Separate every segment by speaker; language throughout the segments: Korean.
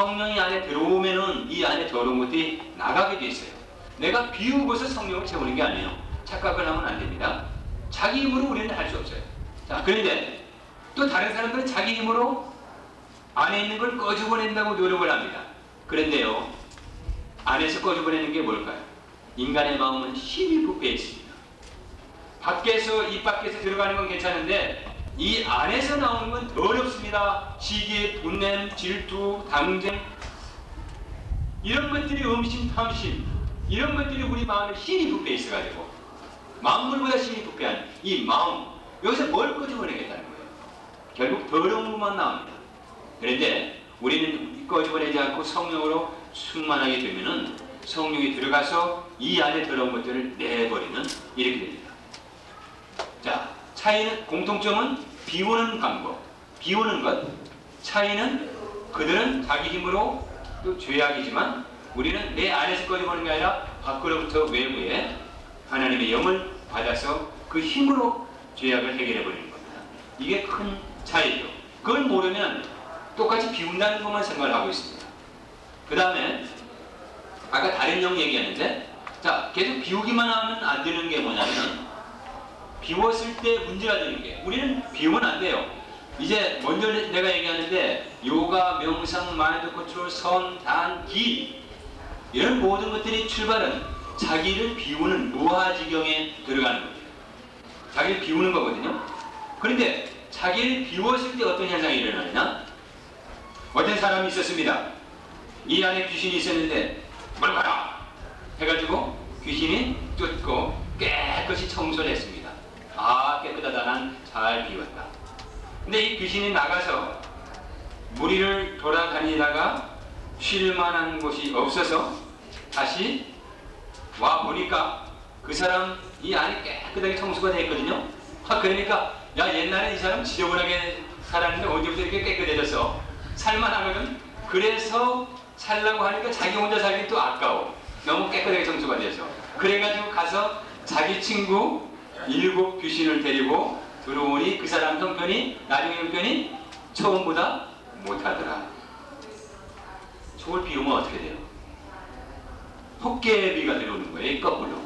Speaker 1: 성령이 안에 들어오면은 이 안에 더러운 것들이 나가게 돼 있어요. 내가 비우고서 성령을 채우는 게 아니에요. 착각을 하면 안 됩니다. 자기 힘으로 우리는 할 수 없어요. 자, 그런데 또 다른 사람들은 자기 힘으로 안에 있는 걸 꺼집어낸다고 노력을 합니다. 그런데요, 안에서 꺼집어내는 게 뭘까요? 인간의 마음은 힘이 부패해 있습니다. 밖에서, 입 밖에서 들어가는 건 괜찮은데 이 안에서 나오는 건 더럽습니다. 시기, 분냄, 질투, 당쟁, 이런 것들이 음심, 탐심, 이런 것들이 우리 마음에 힘이 부패해 있어가지고 만물보다 힘이 부패한 이 마음, 여기서 뭘 꺼집어내겠다는 거예요. 결국 더러운 것만 나옵니다. 그런데 우리는 꺼집어내지 않고 성령으로 충만하게 되면은 성령이 들어가서 이 안에 더러운 것들을 내버리는, 이렇게 됩니다. 자, 차이는, 공통점은 비우는 방법, 비우는 것. 차이는 그들은 자기 힘으로 또 죄악이지만 우리는 내 안에서 꺼져버리는 게 아니라 밖으로부터 외부에 하나님의 영을 받아서 그 힘으로 죄악을 해결해 버리는 겁니다. 이게 큰 차이죠. 그걸 모르면 똑같이 비운다는 것만 생각을 하고 있습니다. 그 다음에 아까 다른 영 얘기하는데, 자, 계속 비우기만 하면 안 되는 게 뭐냐면, 비웠을 때 문제가 되는 게, 우리는 비우면 안 돼요. 이제 먼저 내가 얘기하는데 요가, 명상, 마인드 컨트롤, 선, 단, 기, 이런 모든 것들이 출발은 자기를 비우는 무아지경에 들어가는 거예요. 자기를 비우는 거거든요. 그런데 자기를 비웠을 때 어떤 현상이 일어나느냐? 어떤 사람이 있었습니다. 이 안에 귀신이 있었는데 뭘 봐라 해가지고 귀신이 쫓고 깨끗이 청소를 했습니다. 아, 깨끗하다, 난 잘 비웠다. 근데 이 귀신이 나가서 무리를 돌아다니다가 쉴 만한 곳이 없어서 다시 와 보니까 그 사람 이 안이 깨끗하게 청소가 되어 있거든요. 그러니까 야, 옛날에 이 사람 지저분하게 살았는데 언제부터 이렇게 깨끗해졌어? 살만하거든. 그래서 살라고 하니까 자기 혼자 살기 또 아까워. 너무 깨끗하게 청소가 돼서. 그래가지고 가서 자기 친구 7 귀신을 데리고 들어오니 그 사람 형편이, 나중에 형편이 처음보다 못하더라. 저걸 비우면 어떻게 돼요? 헛개비가 들어오는 거예요, 거꾸로.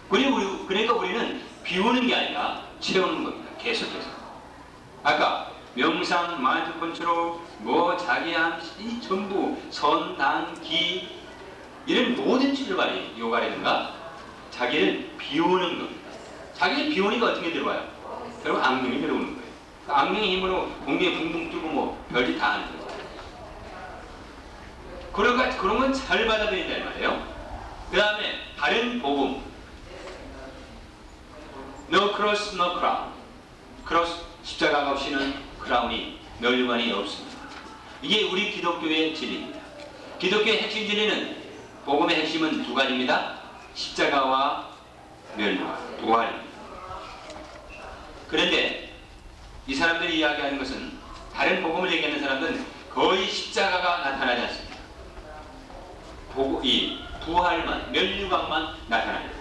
Speaker 1: 그러니까 우리는 비우는 게 아니라 채우는 겁니다. 계속해서. 아까 명상, 마인드 컨트롤, 자기함, 이 전부 선, 단, 기, 이런 모든 출발이 요가라든가 자기를 비우는 겁니다. 자기를 비우니까 어떻게 들어와요? 결국 악령이 들어오는 거예요. 그 악령의 힘으로 공기에 붕붕 뜨고 별짓 다 하는 거죠. 그런 건 잘 받아들인다 이 말이에요. 그 다음에 다른 복음, No cross, no crown. 크로스, 십자가가 없이는 크라운이, 멸류관이 없습니다. 이게 우리 기독교의 진리입니다. 기독교의 핵심 진리는, 복음의 핵심은 2가지입니다. 십자가와 멸류관, 부활입니다. 그런데 이 사람들이 이야기하는 것은, 다른 복음을 얘기하는 사람들은 거의 십자가가 나타나지 않습니다. 이 부활만, 멸류관만 나타납니다.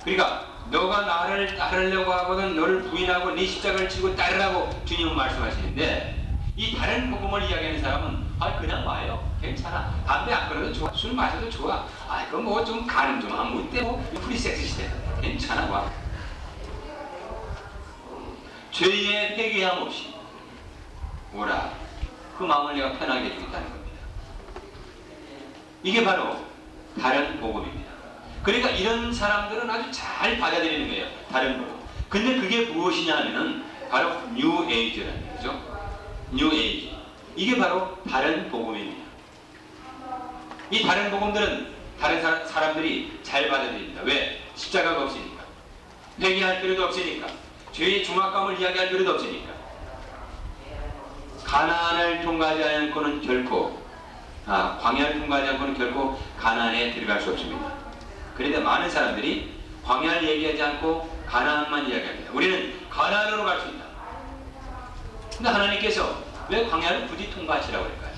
Speaker 1: 그러니까 너가 나를 따르려고 하거든 너를 부인하고 네 십자가를 지고 따르라고 주님은 말씀하시는데, 이 다른 복음을 이야기하는 사람은 그냥 와요. 괜찮아. 담배 안 끊어도 좋아. 술 마셔도 좋아. 그거 좀 가늠 좀 하면 이때 프리섹스 시대. 괜찮아, 와. 죄의 회개함 없이 오라. 그 마음을 내가 편하게 해주겠다는 겁니다. 이게 바로 다른 복음입니다. 그러니까 이런 사람들은 아주 잘 받아들이는 거예요. 다른 복음. 근데 그게 무엇이냐 하면은 바로 뉴 에이지라는 거죠. 뉴 에이지. 이게 바로 다른 복음입니다. 이 다른 복음들은 다른 사람들이 잘 받아들입니다. 왜? 십자가가 없으니까. 회개할 필요도 없으니까. 죄의 중압감을 이야기할 필요도 없으니까. 가나안을 통과하지 않고는 결코, 광야를 통과하지 않고는 결코 가나안에 들어갈 수 없습니다. 그런데 많은 사람들이 광야를 얘기하지 않고 가나안만 이야기합니다. 우리는 가나안으로 갈 수 있다. 근데 하나님께서 왜 광야를 굳이 통과하시라고 할까요?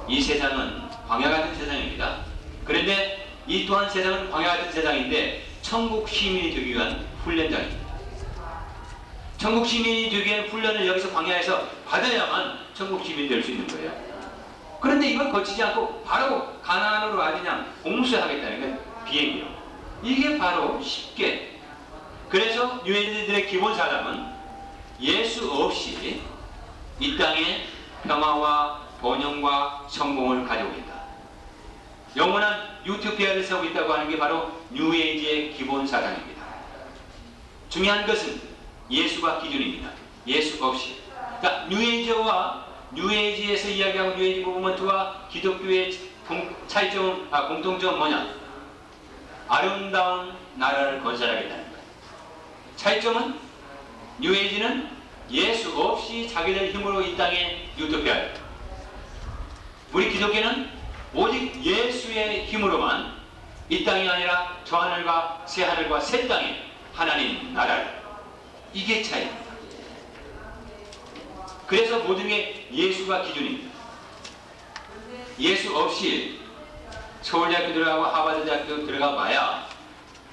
Speaker 1: 이 세상은 광야 같은 세상입니다. 그런데 이 또한 세상은 광야 같은 세상인데 천국 시민이 되기 위한 훈련장입니다. 천국 시민이 되기 위한 훈련을 여기서 광야에서 받아야만 천국 시민이 될 수 있는 거예요. 그런데 이걸 거치지 않고 바로 가나안으로 아주 그냥 공수하겠다는 게 비행이요. 이게 바로 쉽게. 그래서 유대인들의 기본 사람은 예수 없이 이 땅에 평화와 번영과 성공을 가져오겠다. 영원한 유토피아를 세우고 있다고 하는 게 바로 뉴에이지의 기본 사상입니다. 중요한 것은 예수가 기준입니다. 예수 없이. 그러니까 뉴에이지에서 이야기하고 뉴에이지 무브먼트와 기독교의 공통점은 뭐냐? 아름다운 나라를 건설하겠다는 거예요. 차이점은 뉴에이지는 예수 없이 자기들 힘으로 이 땅에 유토피아를, 우리 기독교는 오직 예수의 힘으로만 이 땅이 아니라 저 하늘과 새 하늘과 새 땅에 하나님 나라를, 이게 차이입니다. 그래서 모든 게 예수가 기준입니다. 예수 없이 서울대학교 들어가고 하버드대학교 들어가 봐야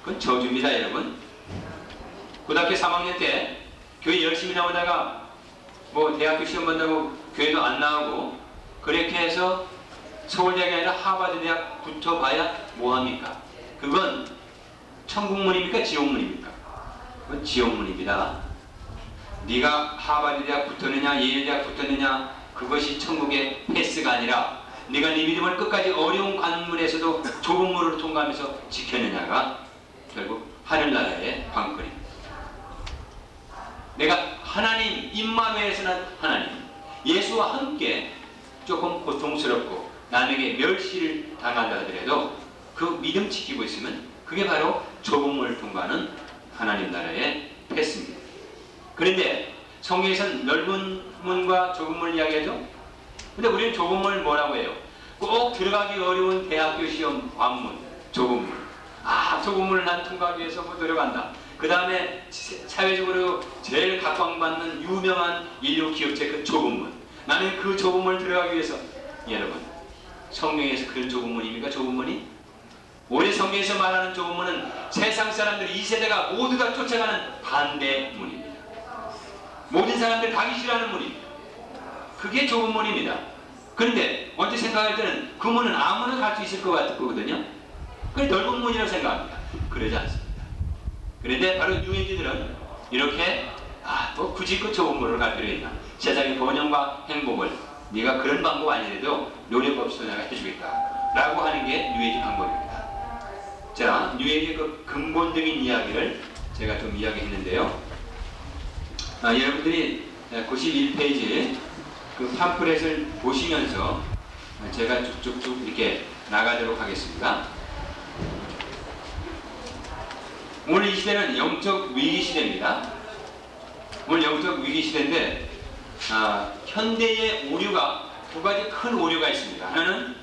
Speaker 1: 그건 저주입니다, 여러분. 고등학교 3학년 때 교회 열심히 나오다가 뭐 대학교 시험 본다고 교회도 안 나오고 그렇게 해서 서울대학이 아니라 하버드대학 붙어봐야 뭐합니까? 그건 천국문입니까? 지옥문입니까? 그건 지옥문입니다. 네가 하버드대학 붙었느냐 예일대학 붙었느냐 그것이 천국의 패스가 아니라 네가 네 믿음을 끝까지 어려운 관문에서도 좁은 문으로 통과하면서 지켰느냐가 결국 하늘나라의 관건입니다. 내가 하나님, 임마누엘에서 난 하나님, 예수와 함께 조금 고통스럽고 남에게 멸시를 당한다 하더라도 그 믿음 지키고 있으면 그게 바로 좁은 문을 통과하는 하나님 나라의 패스입니다. 그런데 성경에서는 넓은 문과 좁은 문을 이야기하죠. 근데 우리는 좁은 문을 뭐라고 해요? 꼭 들어가기 어려운 대학교 시험 관문, 좁은 문. 좁은 문을 난 통과하기 위해서 뭐 들어간다. 그 다음에 사회적으로 제일 각광받는 유명한 인류 기업체 그 좁은 문. 나는 그 좁은 문을 들어가기 위해서, 여러분, 성경에서 그런 좁은 문입니까? 좁은 문이? 올해 성경에서 말하는 좁은 문은 세상 사람들이 이 세대가 모두 다 쫓아가는 반대 문입니다. 모든 사람들 가기 싫어하는 문입니다. 그게 좁은 문입니다. 그런데 언제 생각할 때는 그 문은 아무나 갈 수 있을 것 같거든요. 그게 넓은 문이라고 생각합니다. 그러지 않습니다. 그런데 바로 유해지들은 이렇게 뭐 굳이 그 좁은 문을 갈 필요 있나? 세상의 번영과 행복을 네가 그런 방법 아니래도 노력 없이도 내가 해주겠다 라고 하는 게 뉴에이지 방법입니다. 자, 뉴에이지의 그 근본적인 이야기를 제가 좀 이야기했는데요. 여러분들이 91페이지 그 팜플렛을 보시면서 제가 쭉쭉쭉 이렇게 나가도록 하겠습니다. 오늘 이 시대는 영적 위기 시대입니다. 오늘 영적 위기 시대인데 현대의 오류가 두 가지 큰 오류가 있습니다. 하나는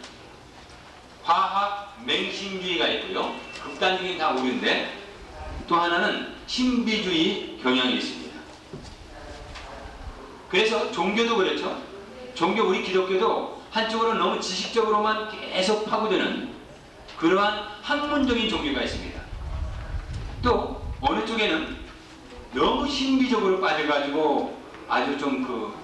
Speaker 1: 과학 맹신주의가 있고요. 극단적인 다 오류인데 또 하나는 신비주의 경향이 있습니다. 그래서 종교도 그렇죠. 종교 우리 기독교도 한쪽으로 너무 지식적으로만 계속 파고드는 그러한 학문적인 종교가 있습니다. 또 어느 쪽에는 너무 신비적으로 빠져가지고 아주 좀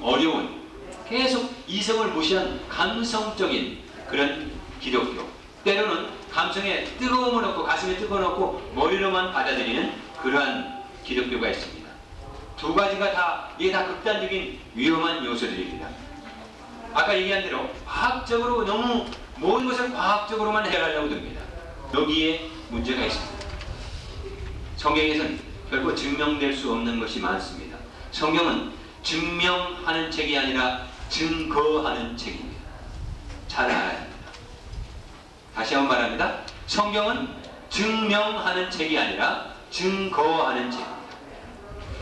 Speaker 1: 어려운 계속 이성을 무시한 감성적인 그런 기독교, 때로는 감성에 뜨거움을 얻고 가슴에 뜨거움을 얻고 머리로만 받아들이는 그러한 기독교가 있습니다. 두 가지가 다 이게 다 극단적인 위험한 요소들입니다. 아까 얘기한 대로 과학적으로 너무 모든 것을 과학적으로만 해결하려고 듭니다. 여기에 문제가 있습니다. 성경에서는 결코 증명될 수 없는 것이 많습니다. 성경은 증명하는 책이 아니라 증거하는 책입니다. 잘 알아야 합니다. 다시 한번 말합니다. 성경은 증명하는 책이 아니라 증거하는 책입니다.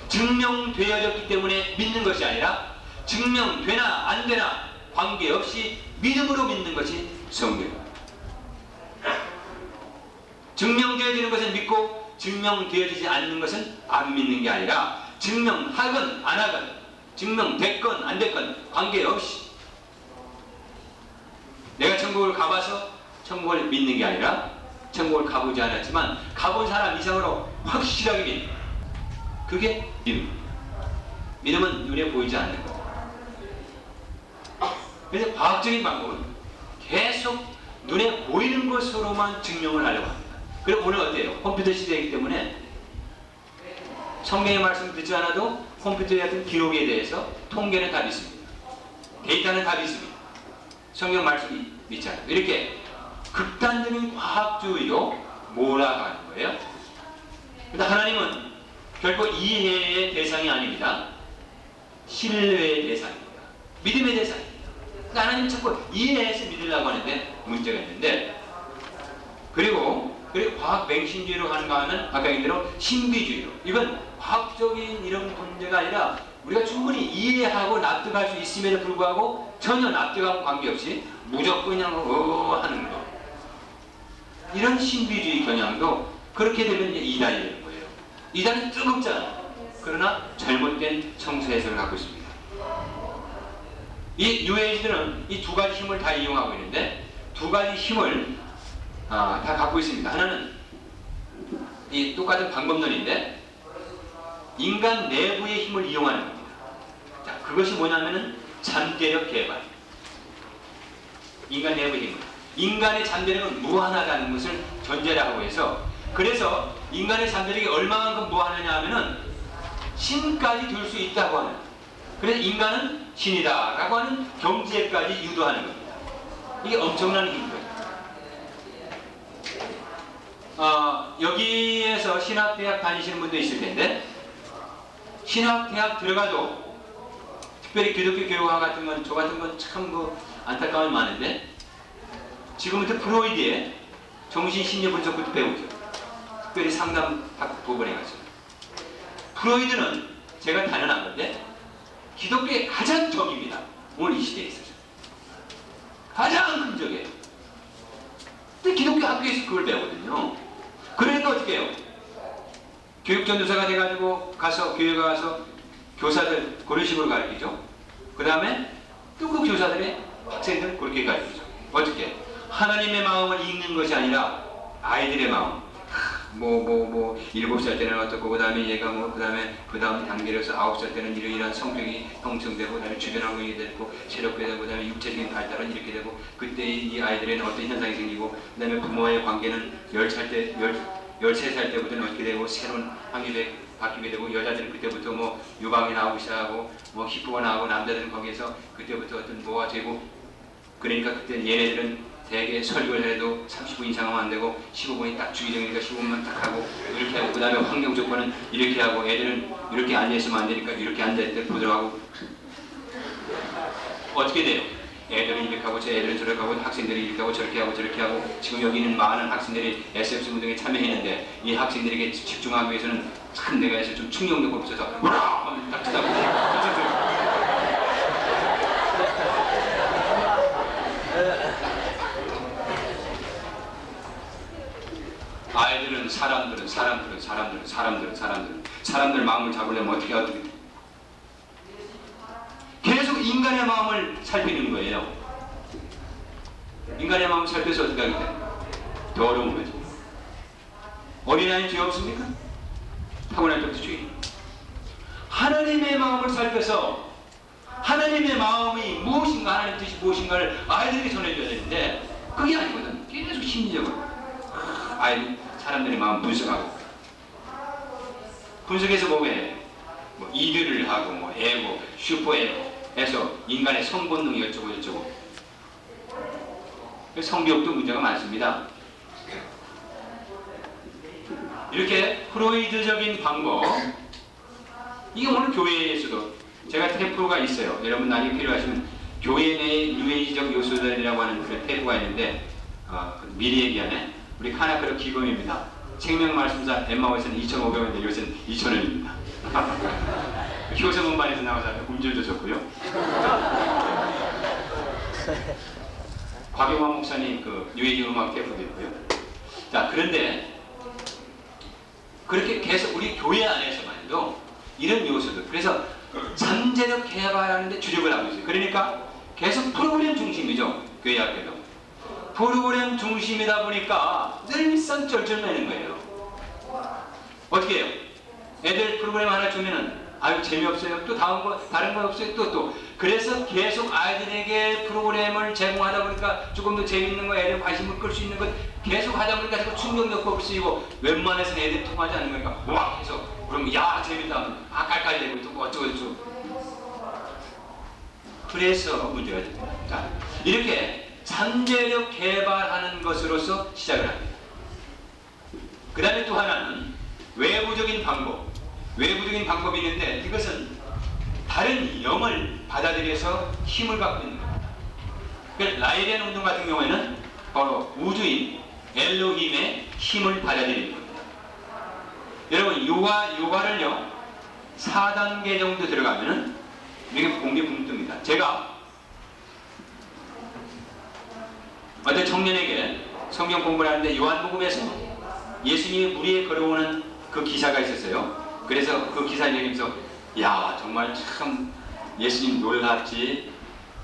Speaker 1: 증명되어졌기 때문에 믿는 것이 아니라 증명되나 안 되나 관계없이 믿음으로 믿는 것이 성경입니다. 증명되어지는 것은 믿고 증명되어지지 않는 것은 안 믿는 게 아니라 증명하건 안 하건 증명됐건 안 됐건 관계없이 내가 천국을 가봐서 천국을 믿는 게 아니라 천국을 가보지 않았지만 가본 사람 이상으로 확실하게 믿는, 그게 믿음입니다. 믿음은 눈에 보이지 않는 것. 그래서 과학적인 방법은 계속 눈에 보이는 것으로만 증명을 하려고 합니다. 그리고 오늘 어때요? 컴퓨터 시대이기 때문에 성경의 말씀 듣지 않아도 컴퓨터에 같은 기록에 대해서 통계는 답이 있습니다. 데이터는 답이 있습니다. 성경 말씀이 믿지 않아요. 이렇게 극단적인 과학주의로 몰아가는 거예요. 그런데 하나님은 결코 이해의 대상이 아닙니다. 신뢰의 대상입니다. 믿음의 대상입니다. 그러니까 하나님은 자꾸 이해해서 믿으려고 하는데 문제가 있는데, 그리고 과학 맹신주의로 하는가 하면 아까 얘기한 대로 신비주의로, 이건 과학적인 이런 문제가 아니라 우리가 충분히 이해하고 납득할 수 있음에도 불구하고 전혀 납득하고 관계없이 무조건 그냥 하는 거, 이런 신비주의 경향도 그렇게 되면 이제 이단이 되는 거예요. 이단은 뜨겁잖아요. 그러나 잘못된 성서 해석을 갖고 있습니다. 이 뉴에이지들은 이 두 가지 힘을 다 이용하고 있는데, 두 가지 힘을 다 갖고 있습니다. 하나는 이 똑같은 방법론인데 인간 내부의 힘을 이용하는 겁니다. 자, 그것이 뭐냐면은 잠재력 개발. 인간 내부의 힘을. 인간의 잠재력은 무한하다는 것을 전제로 하고 해서, 그래서 인간의 잠재력이 얼마만큼 무한하냐 하면은 신까지 될 수 있다고 하는, 그래서 인간은 신이다 라고 하는 경지에까지 유도하는 겁니다. 이게 엄청난 힘이에요. 여기에서 신학대학 다니시는 분도 있을 텐데, 신학대학 들어가도 특별히 기독교 교육학 같은 건, 저 같은 건 참 안타까움이 많은데, 지금부터 프로이드의 정신심리 분석부터 배우죠. 특별히 상담 부분에 가서. 프로이드는 제가 단언한 건데 기독교의 가장 적입니다. 오늘 이 시대에 있어서 가장 큰 적이에요. 근데 기독교 학교에서 그걸 배우거든요. 그러니까 어떻게 해요? 교육전도사가 돼가지고 가서 교회에 가서 교사들 그런 식으로 가르치죠. 그 다음에 또 그 교사들의 학생들 그렇게 가르치죠. 어떻게? 하나님의 마음을 읽는 것이 아니라 아이들의 마음. 7살 때는 어떻고, 그 다음에 얘가 그 다음 단계로서 9살 때는 이러이러한 성격이 형성되고, 그 다음에 주변 환경이 되고, 체력이 되고, 그 다음에 육체적인 발달은 이렇게 되고, 그때 이 아이들에는 어떤 현상이 생기고, 그 다음에 부모와의 관계는 13살 때부터는 어떻게 되고, 새로운 환경이 바뀌게 되고, 여자들은 그때부터 유방이 나오기 시작하고, 히프가 나오고, 남자들은 거기에서 그때부터 어떤 뭐가 되고, 그러니까 그때 얘네들은 대개 설교를 해도 30분 이상 하면 안 되고 15분이 딱 주기 전이니까 15분만 딱 하고 이렇게 하고, 그 다음에 환경 조건은 이렇게 하고, 애들은 이렇게 앉아있으면 안 되니까 이렇게 앉아있을 때 보도록하고. 어떻게 돼요? 애들은 이렇게 하고, 제 애들은 저렇게 하고, 학생들이 이렇게 하고 저렇게 하고 저렇게 하고. 지금 여기 있는 많은 학생들이 SF 운동에 참여했는데 이 학생들에게 집중하기 위해서는 참 내가 해서 좀 충격력이 없어서 딱 쳐다보고 아이들은 사람들 마음을 잡으려면 어떻게 계속 인간의 마음을 살피는 거예요. 인간의 마음을 살펴서 어떻게 하게 돼요? 더 어려운 거죠. 어린아이는 죄 없습니까? 타고날 때부터 죄인. 하나님의 마음을 살펴서 하나님의 마음이 무엇인가, 하나님의 뜻이 무엇인가를 아이들에게 전해줘야 되는데 그게 아니거든. 계속 심리적으로 사람들의 마음 분석해서 뭐해? 이들을 하고 에고, 슈퍼에고 해서 인간의 성본능이 어쩌고 성교육도 문제가 많습니다. 이렇게 프로이드적인 방법, 이게 오늘 교회에서도 제가 테이프가 있어요. 여러분 나중에 필요하시면 교회 내의 뉴에이지적 요소들이라고 하는 그 테이프가 있는데 미리 얘기하네. 우리 카나크로 기금입니다. 생명말씀사 엠마오에서는 2,500원인데 요새는 2,000원입니다. 효성음반에서 나와서 음질도 좋고요. 곽용환 목사님 그 뉴에이지 음악 테이프도 있고요. 자, 그런데 그렇게 계속 우리 교회 안에서만도 이런 요소들, 그래서 잠재력 개발하는데 주력을 하고 있어요. 그러니까 계속 프로그램 중심이죠. 교회 학교도 프로그램 중심이다 보니까 늘상 쩔쩔매는 거예요. 어떻게 해요? 애들 프로그램 하나 주면은 아유 재미없어요. 또 다른 거 없어요. 또 그래서 계속 아이들에게 프로그램을 제공하다 보니까 조금 더 재밌는 거, 애들 관심을 끌 수 있는 것 계속 하다 보니까 자꾸 충격요법을 쓰이고 웬만해서는 애들이 통하지 않는 거니까 와 계속 그러면 야 재밌다 하면 깔깔대고 또 어쩌고저쩌고. 그래서 문제가 됩니다. 자, 이렇게 잠재력 개발하는 것으로서 시작을 합니다. 그 다음에 또 하나는 외부적인 방법. 외부적인 방법이 있는데 이것은 다른 영을 받아들여서 힘을 갖고 있는 겁니다. 라이덴 운동 같은 경우에는 바로 우주인 엘로힘의 힘을 받아들이는 겁니다. 여러분 요가를요 4단계 정도 들어가면은 이게 공기 붕 뜹니다. 제가 어떤 청년에게 성경 공부를 하는데 요한복음에서 예수님이 물 위에 걸어오는 그 기사가 있었어요. 그래서 그 기사를 읽으면서 야 정말 참 예수님 놀랍지,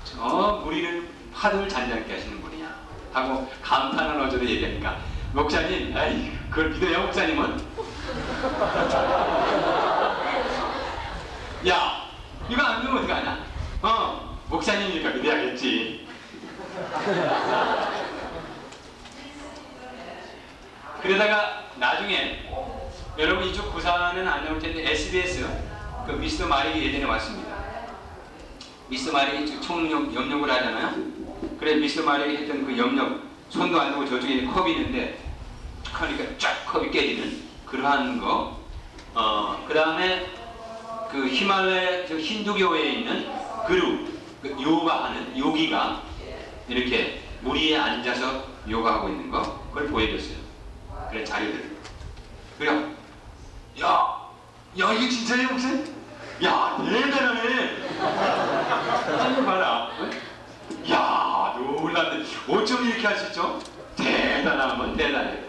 Speaker 1: 저 물 위를 파도를 잔잔케 하시는 분이야 하고 감탄을 어저도 얘기하니까 목사님, 아이 그걸 믿어요 목사님은? 야 이거 안 믿으면 어떡하냐? 목사님이니까 믿어야겠지. 그러다가 나중에 여러분 이쪽 부산은 안 나올 텐데 SBS 그 미스터 마릭이 예전에 왔습니다. 미스터 마릭이 총영역을 하잖아요. 그래 미스터 마릭이 했던 그 영역 손도 안 대고 저쪽에 컵이 있는데 하니까 쫙 컵이 깨지는 그러한 거. 그 다음에 그 히말라야 힌두교에 있는 그룹 그 요가하는 요기가 이렇게 물 위에 앉아서 요가하고 있는 거 그걸 보여줬어요. 그래 자료들. 그래 야 이게 진짜예요 목사님? 야 대단하네. 한번 봐라. 야 놀랍네. 어쩜 이렇게 할 수 있죠? 대단하면 대단해.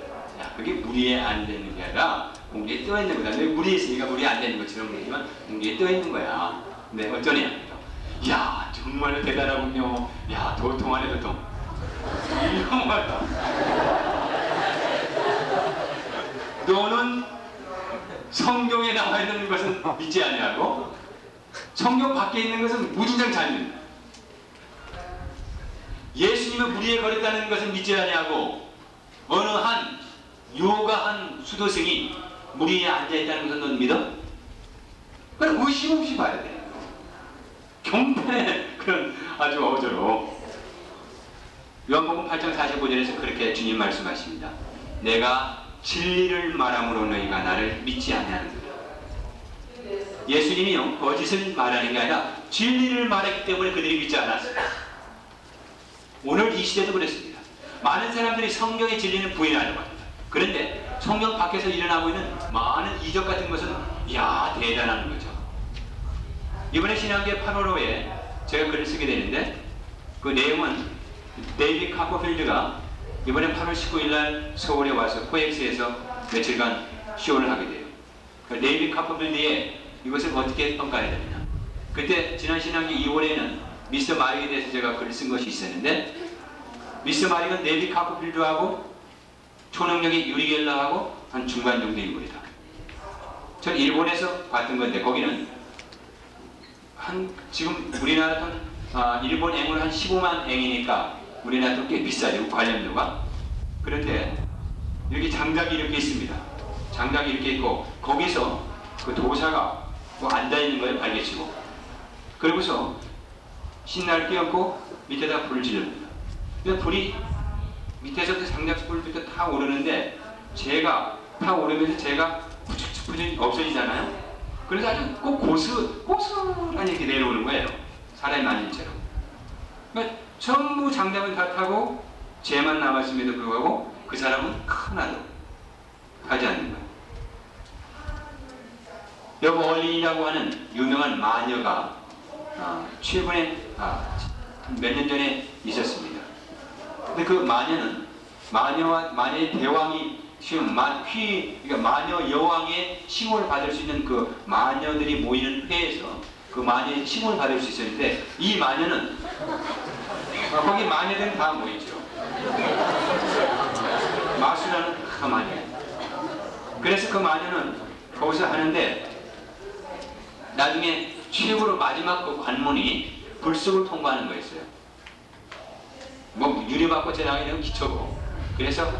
Speaker 1: 야 그게 물 위에 앉아있는 게 아니라 공 위에 떠 있는 거다. 물 위에 있으니까 물 위에 앉아있는 것처럼 보이지만 공 위에 떠 있는 거야. 근데 어쩌냐? 야 정말 대단하군요. 야 도통하네 도통. 이런 거다. 너는 성경에 나와 있는 것은 믿지 아니하고 성경 밖에 있는 것은 무진장 잘 믿는다. 예수님은 물 위에 걸었다는 것은 믿지 아니하고 어느 한 요가한 수도승이 물 위에 앉아있다는 것은 넌 믿어? 그건 의심 없이 봐야 돼. 경패의 그런 아주 어조로 요한복음 8장 45절에서 그렇게 주님 말씀하십니다. 내가 진리를 말함으로 너희가 나를 믿지 아니하는도다. 예수님이요 거짓을 말하는 게 아니라 진리를 말했기 때문에 그들이 믿지 않았어요. 오늘 이 시대도 그랬습니다. 많은 사람들이 성경의 진리는 부인하려고 합니다. 그런데 성경 밖에서 일어나고 있는 많은 이적 같은 것은 이야 대단한 거죠. 이번에 신학계 8월호에 제가 글을 쓰게 되는데 그 내용은 데이빗 카퍼필드가 이번에 8월 19일 날 서울에 와서 코엑스에서 며칠간 쇼를 하게 돼요. 데이빗 카퍼필드의 이것을 어떻게 평가해야 되느냐. 그때 지난 신학기 2월에는 미스터 마릭에 대해서 제가 글을 쓴 것이 있었는데 미스터 마릭은 데이빗 카퍼필드하고 초능력의 유리 겔러하고 한 중간 정도 인물이다. 전 일본에서 봤던 건데 거기는 한 지금 우리나라 돈 일본 앵으로 한 15만 앵이니까 우리나라 돈 꽤 비싸죠 관련료가. 그런데 여기 장작이 이렇게 있습니다. 장작이 이렇게 있고 거기서 그 도사가 뭐 앉아 있는 거에 발개치고 그러고서 신나를 끼얹고 밑에다 불을 지릅니다. 불이 밑에서 그 장작불부터 타 오르는데 제가 타 오르면서 제가 푸죽푸죽 없어지잖아요. 그래서 아주 꼭 고스란히 이렇게 내려오는 거예요. 사람이 만진 채로. 그러니까 전부 장작은 다 타고 쟤만 남았음에도 불구하고 그 사람은 하나도 하지 않는 거예요. 여보 얼린이라고 하는 유명한 마녀가 최근에 몇 년 전에 있었습니다. 근데 그 마녀는 마녀의 대왕이 지금 그러니까 마녀 여왕의 칭호를 받을 수 있는 그 마녀들이 모이는 회에서 그 마녀의 칭호를 받을 수 있었는데 이 마녀는 거기 마녀들은 다 모이죠. 마술하는 다 마녀. 그래서 그 마녀는 거기서 하는데 나중에 최고로 마지막 그 관문이 불속을 통과하는 거였어요. 뭐 유리막고 재앙에는 기초고, 그래서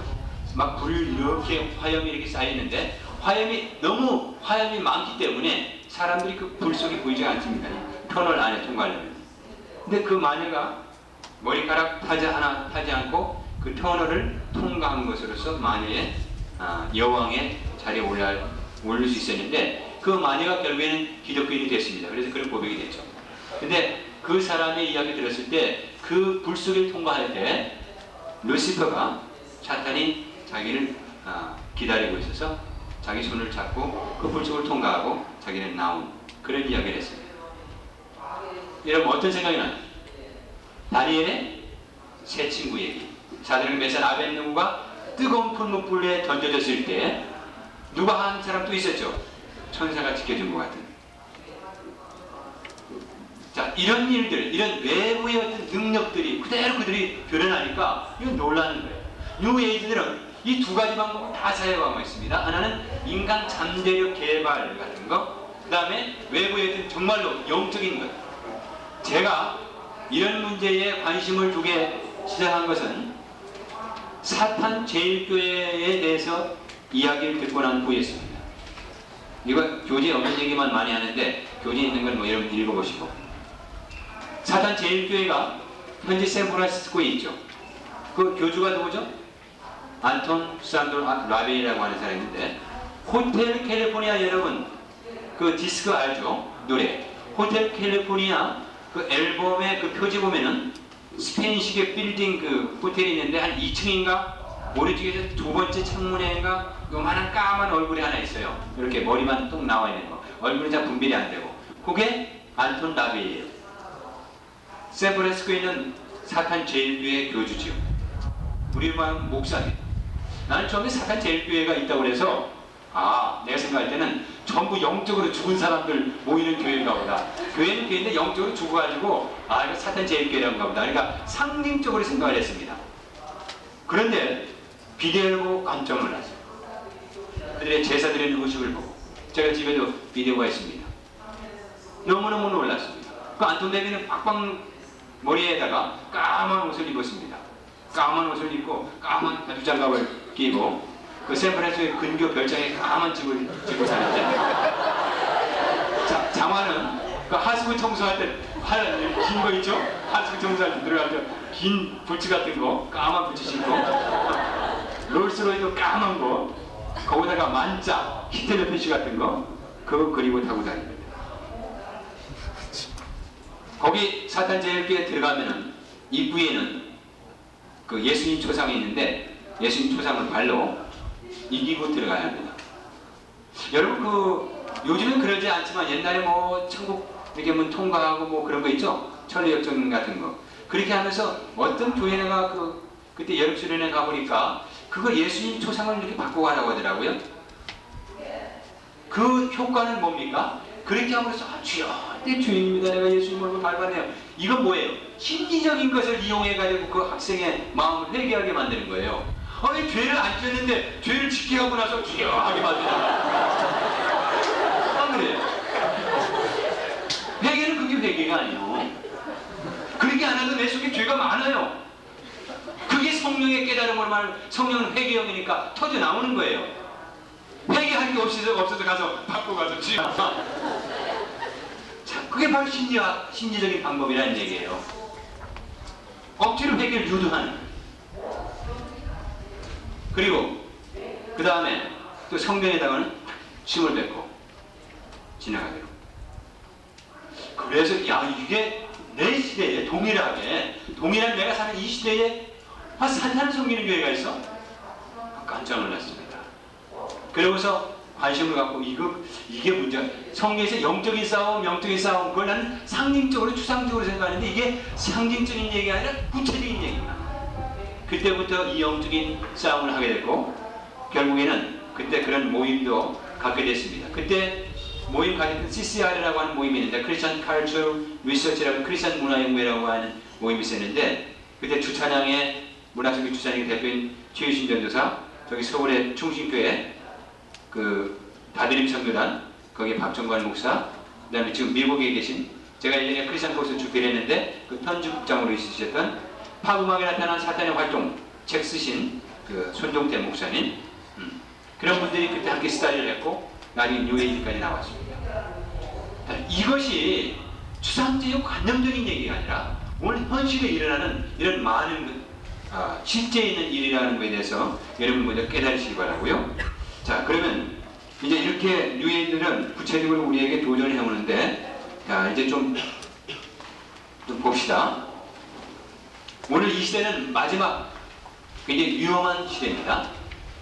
Speaker 1: 막 불 이렇게 화염이 이렇게 쌓이는데 너무 화염이 많기 때문에 사람들이 그 불 속이 보이지 않습니다. 터널 안에 통과하려면. 근데 그 마녀가 머리카락 하나 타지 않고 그 터널을 통과한 것으로서 마녀의 여왕의 자리에 오를 수 있었는데, 그 마녀가 결국에는 기독교인이 됐습니다. 그래서 그런 고백이 됐죠. 근데 그 사람의 이야기 들었을 때 그 불속을 통과할 때 루시퍼가, 사탄이 자기를 기다리고 있어서 자기 손을 잡고 그 불속을 통과하고 자기는 나온 그런 이야기를 했습니다. 여러분 어떤 생각이 나요? 다니엘의 세 친구 얘기. 사드락 메삭 아벳느고가 뜨거운 풀무불에 던져졌을 때 누가 한 사람 또 있었죠? 천사가 지켜준 것 같은. 자, 이런 일들, 이런 외부의 어떤 능력들이 그대로 그들이 드러나니까 이건 놀라는 거예요. 뉴에이지들은 이 두 가지 방법을 다 사용하고 있습니다. 하나는 인간 잠재력 개발 같은 거, 그 다음에 외부의 어떤 정말로 영적인 것. 제가 이런 문제에 관심을 두게 시작한 것은 사탄 제일교회에 대해서 이야기를 듣고 난 후였습니다. 이거 교재에 없는 얘기만 많이 하는데 교재에 있는 건 뭐 여러분 읽어보시고. 사탄 제일교회가 현재 샌프란시스코에 있죠. 그 교주가 누구죠? 안톤 산도 라벨이라고 하는 사람인데, 호텔 캘리포니아, 여러분 그 디스크 알죠? 노래 호텔 캘리포니아 그 앨범의 그 표지 보면은 스페인식의 빌딩 그 호텔이 있는데 한 2층인가 오른쪽에서 두 번째 창문에인가 요만한 까만 얼굴이 하나 있어요. 이렇게 머리만 뚝 나와 있는 거. 얼굴이 잘 분별이 안 되고. 그게 안톤 라벨이에요. 샌프란시스코에 있는 사탄 제일교회 교주지요. 우리 반 목사입니다. 나는 처음에 사탄 제일교회가 있다고 그래서 내가 생각할 때는 전부 영적으로 죽은 사람들 모이는 교회인가 보다. 교회는 교회인데 영적으로 죽어가지고 이거 사탄 제일교회인가 보다. 그러니까 상징적으로 생각을 했습니다. 그런데 비디오를 보고 깜짝 놀랐어요. 그들의 제사 드리는 모습을 보고. 제가 집에도 비디오가 있습니다. 너무너무 놀랐습니다. 그 안톤 레비는 빡빡 머리에다가 까만 옷을 입었습니다. 까만 옷을 입고 까만 가죽장갑을 끼고 그 샌프란시스코의 근교 별장에 까만 집을 짓고 사는데, 장화는 그 하수구 청소할 때 긴 거 있죠? 하수구 청소할 때 들어갈 때 긴 부츠 같은 거 까만 부츠 신고, 롤스로이도 까만 거, 거기다가 만짜 히틀러 패시 같은 거 그거 그리고 타고 다닙니다. 거기 사탄 제일교회에 들어가면은 입구에는 그 예수님 초상이 있는데 예수님 초상을 발로 이기고 들어가야 합니다. 여러분 요즘은 그러지 않지만 옛날에 뭐 천국 이렇게 문 통과하고 뭐 그런 거 있죠? 천리역정 같은 거. 그렇게 하면서 어떤 교회가 그때 여름 수련회 가보니까 그거 예수님 초상을 이렇게 바꾸고 가라고 하더라고요. 그 효과는 뭡니까? 그렇게 함으로써 주여, 내 주인입니다. 내가 예수님 얼굴 밟았네요. 이건 뭐예요? 심리적인 것을 이용해가지고 그 학생의 마음을 회개하게 만드는 거예요. 죄를 안 졌는데 죄를 지켜하고 나서 주여 하게 만드는 안 그래요? 회개는 그게 회개가 아니에요. 그렇게 안 해도 내 속에 죄가 많아요. 그게 성령의 깨달음으로 말하면 성령은 회개형이니까 터져 나오는 거예요. 회개할 게 없어서 가서 받고 가서 주여. 자, 그게 바로 심리적인 방법이라는 얘기예요. 억지로 회개를 유도하는. 그리고 그 다음에 또 성경에다가는 침을 뱉고 지나가기로. 그래서 이게 내 시대에 동일한 내가 사는 이 시대에 사탄을 섬기는 교회가 있어? 깜짝 놀랐습니다. 그러고서 관심을 갖고 이게 문제야. 성경에서 영적인 싸움, 그걸 나는 상징적으로 추상적으로 생각하는데 이게 상징적인 얘기가 아니라 구체적인 얘기구나. 그때부터 이 영적인 싸움을 하게 됐고 결국에는 그때 그런 모임도 갖게 됐습니다. 그때 모임 가졌던 CCR이라고 하는 모임이 있는데 크리스천 칼처 리서치라고 크리스천 문화연구회라고 하는 모임이 있었는데 그때 주찬양의 문화적인 주찬양의 대표인 최유신 전도사, 저기 서울의 충신교회 그 다드림 성교단 거기 박정관 목사, 그 다음에 지금 미국에 계신 제가 예전에 크리스천 코스 주기를 했는데 그 편집국장으로 있으셨던 팝음악에 나타난 사탄의 활동 책 쓰신 그 손종태 목사님, 그런 분들이 그때 함께 스타디를 했고 나중에 뉴에이지까지 나왔습니다. 이것이 추상적이고 관념적인 얘기가 아니라 오늘 현실에 일어나는 이런 많은 실제 있는 일이라는 것에 대해서 여러분 먼저 깨달으시기 바라고요. 자, 그러면 이제 이렇게 뉴에이지는 구체적으로 우리에게 도전을 해오는데, 자, 이제 좀 봅시다. 오늘 이 시대는 마지막 굉장히 위험한 시대입니다.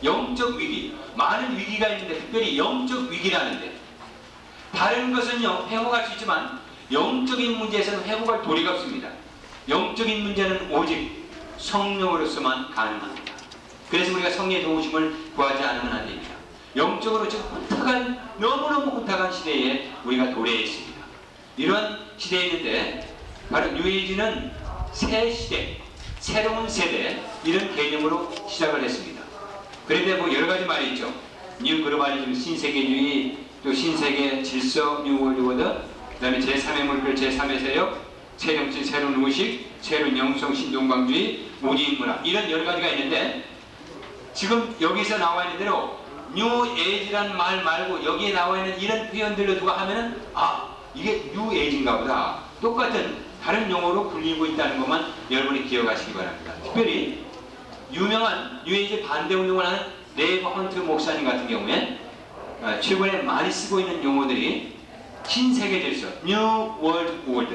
Speaker 1: 영적 위기, 많은 위기가 있는데 특별히 영적 위기라는데, 다른 것은요 회복할 수 있지만 영적인 문제에서는 회복할 도리가 없습니다. 영적인 문제는 오직 성령으로서만 가능합니다. 그래서 우리가 성령의 도우심을 구하지 않으면 안 됩니다. 영적으로 지금 혼탁한, 너무너무 혼탁한 시대에 우리가 도래해 있습니다. 이런 시대에 있는데 바로 뉴에이지는 새 시대, 새로운 세대, 이런 개념으로 시작을 했습니다. 그런데 뭐 여러 가지 말이 있죠. 뉴 글로벌리즘, 신세계주의, 또 신세계 질서, 뉴 월드 오더, 그 다음에 제3의 물결, 제3의 세력, 새정치, 새로운 의식, 새로운 영성, 신동방주의, 우리인문학, 이런 여러 가지가 있는데, 지금 여기서 나와 있는 대로 뉴 에이지라는 말 말고 여기에 나와 있는 이런 표현들로 누가 하면은 이게 뉴 에이지인가 보다, 똑같은 다른 용어로 불리고 있다는 것만 여러분이 기억하시기 바랍니다. 특별히 유명한 뉴 에이지 반대 운동을 하는 레이브 헌트 목사님 같은 경우에 최근에 많이 쓰고 있는 용어들이 신세계 질서, 뉴 월드 오더,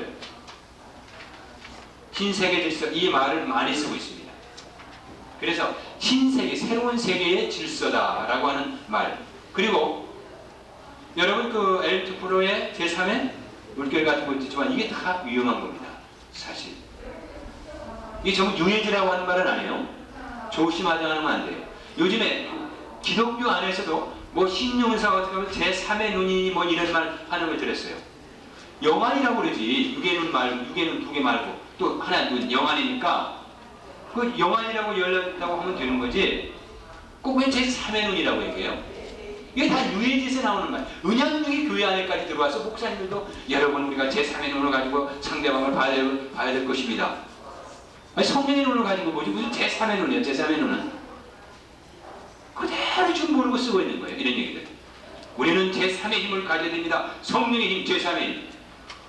Speaker 1: 신세계 질서, 이 말을 많이 쓰고 있습니다. 그래서 신세계, 새로운 세계의 질서다라고 하는 말. 그리고 여러분 그 엘트 프로의 제3의 물결 같은 거 있지만 이게 다 위험한 겁니다. 사실 이게 전부 뉴에이지라고 하는 말은 아니에요. 조심하지 않으면 안 돼요. 요즘에 기독교 안에서도 뭐 신용사 같은 경우는 제3의 눈이 뭐 이런 말 하는 걸 들었어요. 영안이라고 그러지. 유괴눈 말고, 유괴눈 두 개 말고 또 하나 눈, 영안이니까 그 영안이라고 열렸다고 하면 되는 거지, 꼭 왜 제3의 눈이라고 얘기해요? 이게 다 뉴에이지에서 나오는 말. 은양육이 교회 안에까지 들어와서 목사님들도 여러분 우리가 제3의 눈을 가지고 상대방을 봐야 될 것입니다. 아니, 성령의 눈을 가지고 뭐지? 무슨 제3의 눈이야. 제3의 눈은 그대로 지금 모르고 쓰고 있는 거예요. 이런 얘기들. 우리는 제3의 힘을 가져야 됩니다. 성령의 힘, 제3의 힘.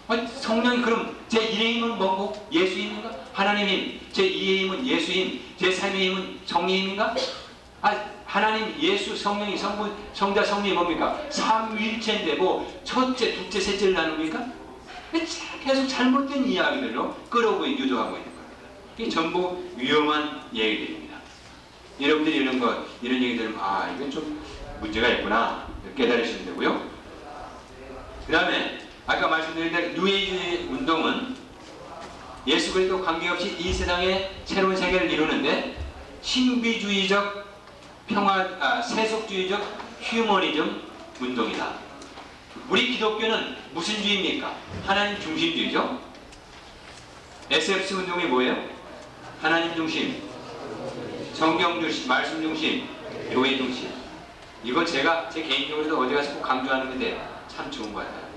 Speaker 1: 아니, 성령이 그럼 제1의 힘은 뭐고? 예수 힘인가? 하나님 힘. 제2의 힘은 예수 힘. 제3의 힘은 성령 힘인가? 하나님, 예수, 성령이, 성부, 성자, 성령이 뭡니까? 삼위일체인데 뭐 첫째, 둘째, 셋째를 나눕니까? 계속 잘못된 이야기들로 끌어오고 유도하고 있는 겁니다. 이게 전부 위험한 얘기들입니다. 여러분들이 이런 얘기 들으면 이건 좀 문제가 있구나 깨달으시면 되고요. 그 다음에 아까 말씀드린 대로 뉴에이지 운동은 예수 그리스도 관계없이 이 세상의 새로운 세계를 이루는데 신비주의적 세속주의적 휴머니즘 운동이다. 우리 기독교는 무슨 주의입니까? 하나님 중심주의죠. SFC 운동이 뭐예요? 하나님 중심, 성경 중심, 말씀 중심, 교회 중심. 이거 제가 제 개인적으로도 어디 가서 꼭 강조하는 건데 참 좋은 것 같아요.